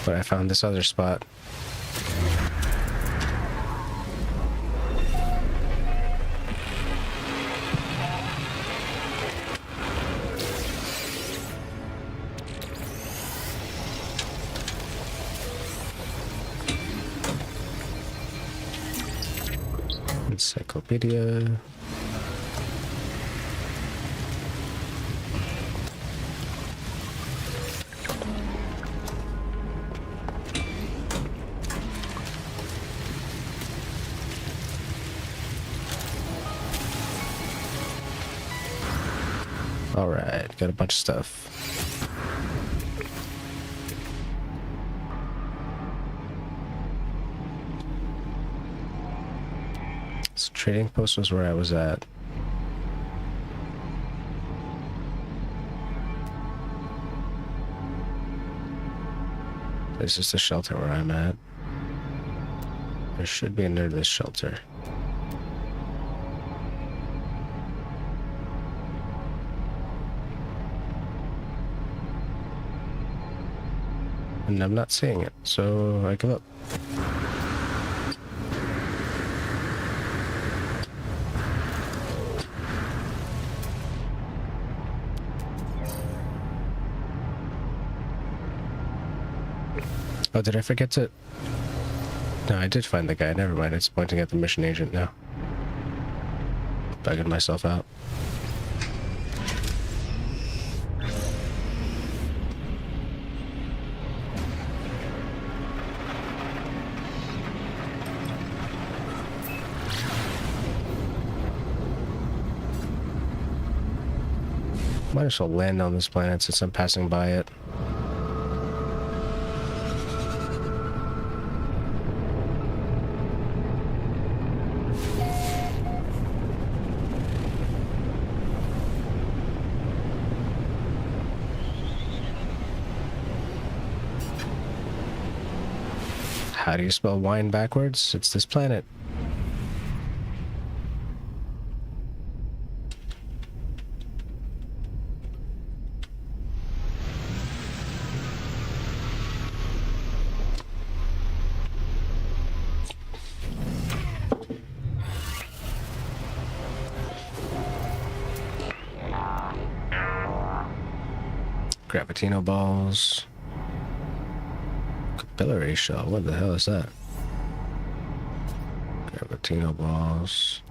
But I found this other spot. Encyclopedia. Alright, got a bunch of stuff. This trading post was where I was at. This is the shelter where I'm at. There should be under this shelter. And I'm not seeing it, so I give up. Oh, did I forget to... No, I did find the guy. Never mind, it's pointing at the mission agent now. Bugging myself out. Might as well land on this planet since I'm passing by it. How do you spell wine backwards? It's this planet. Gravitino balls. Capillary shell. What the hell is that? Gravitino balls.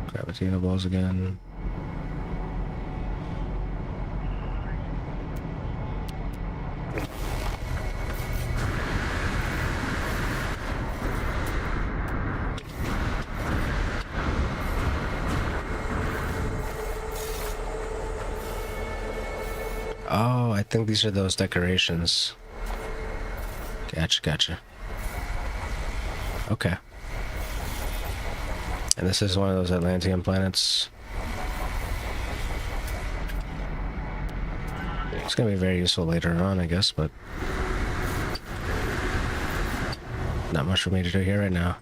Gravitino balls again. Oh, I think these are those decorations. Gotcha. Okay. And this is one of those Atlantean planets. It's gonna be very useful later on, I guess, but not much for me to do here right now.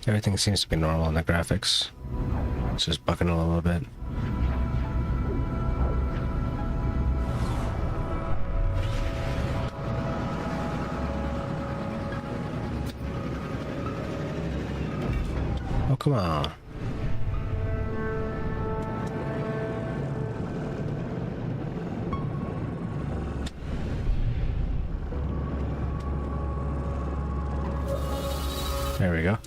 Everything seems to be normal in the graphics. It's just bucking a little bit. Oh, come on. There we go.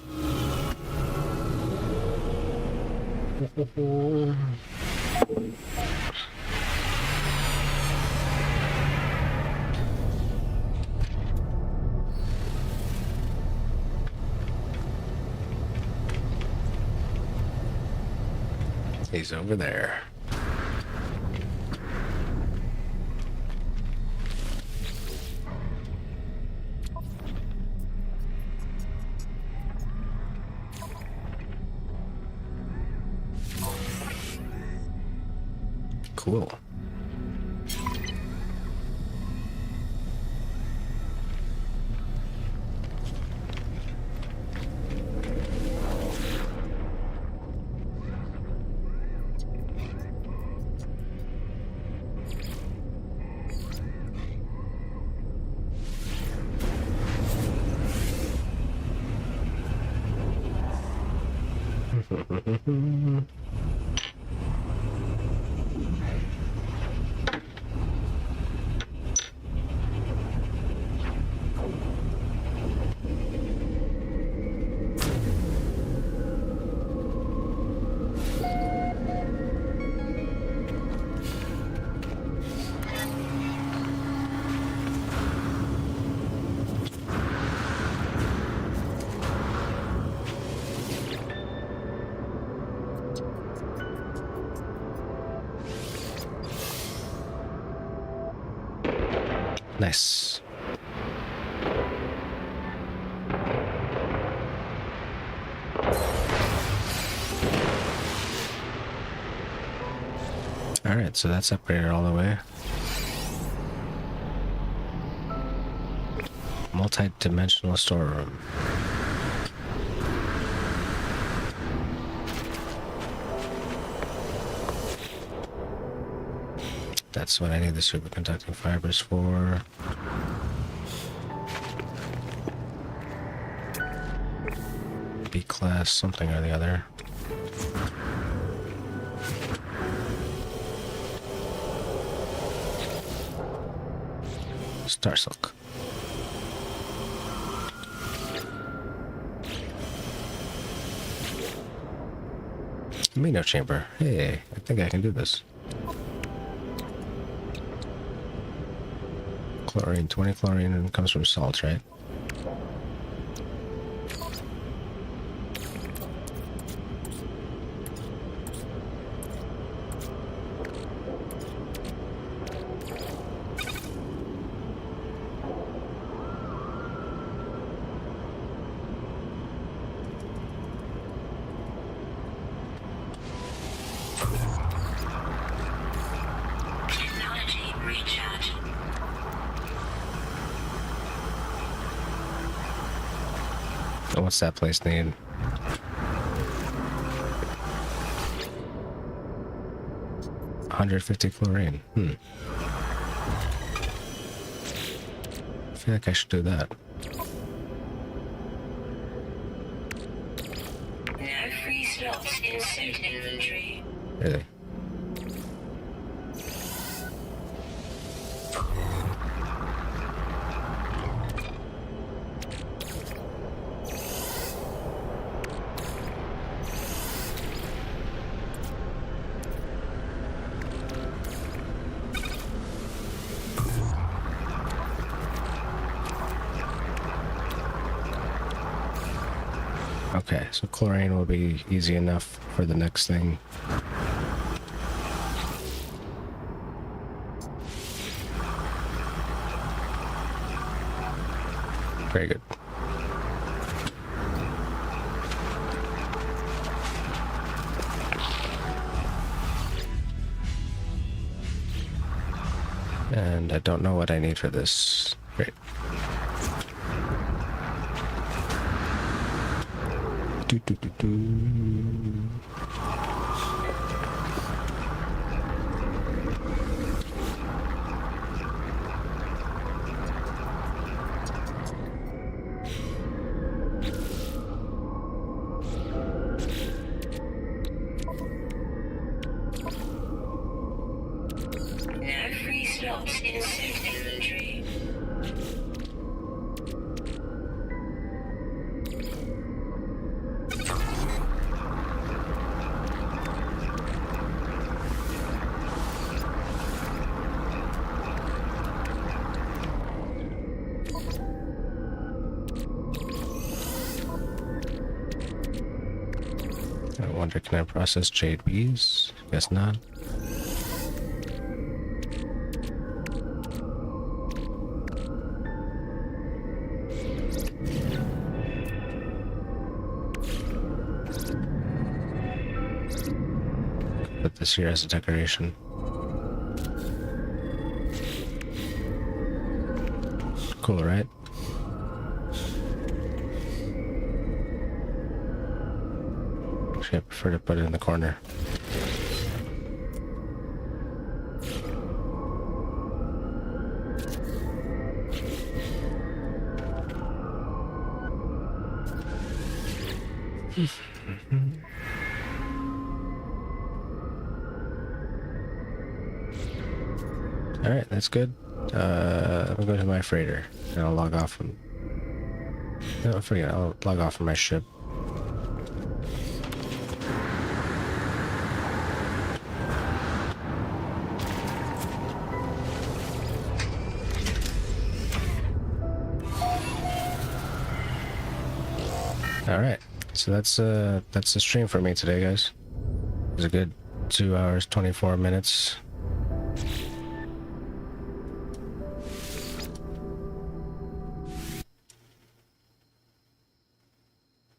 He's over there. Cool. Nice. Alright, so that's upgraded all the way. Multi-dimensional storeroom. That's what I need the superconducting fibers for. B-class, something or the other. Star silk. Amino chamber. Hey, I think I can do this. Chlorine, 20 chlorine, and comes from salt, right? Technology recharge. Oh, what's that place need? $150 chlorine. I feel like I should do that. No free slots in suit inventory. Really? Okay, so chlorine will be easy enough for the next thing. Very good. And I don't know what I need for this. Great. Do, do, do, do. No free slots in suit inventory. I wonder, can I process jade bees? Guess not. Put this here as a decoration. Cool, right? Actually, I prefer to put it in the corner. Alright, that's good. I'll go to my freighter and I'll log off from... No, forget it. I'll log off from my ship. Alright, so that's the stream for me today, guys. It was a good 2 hours, 24 minutes.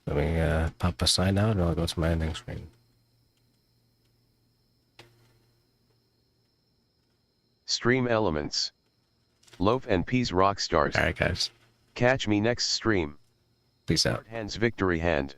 Let me pop a sign out and I'll go to my ending screen. Stream elements. Loaf and Peas rock stars. Alright, guys. Catch me next stream. Peace out. Hands victory hand.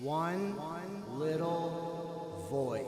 One little voice.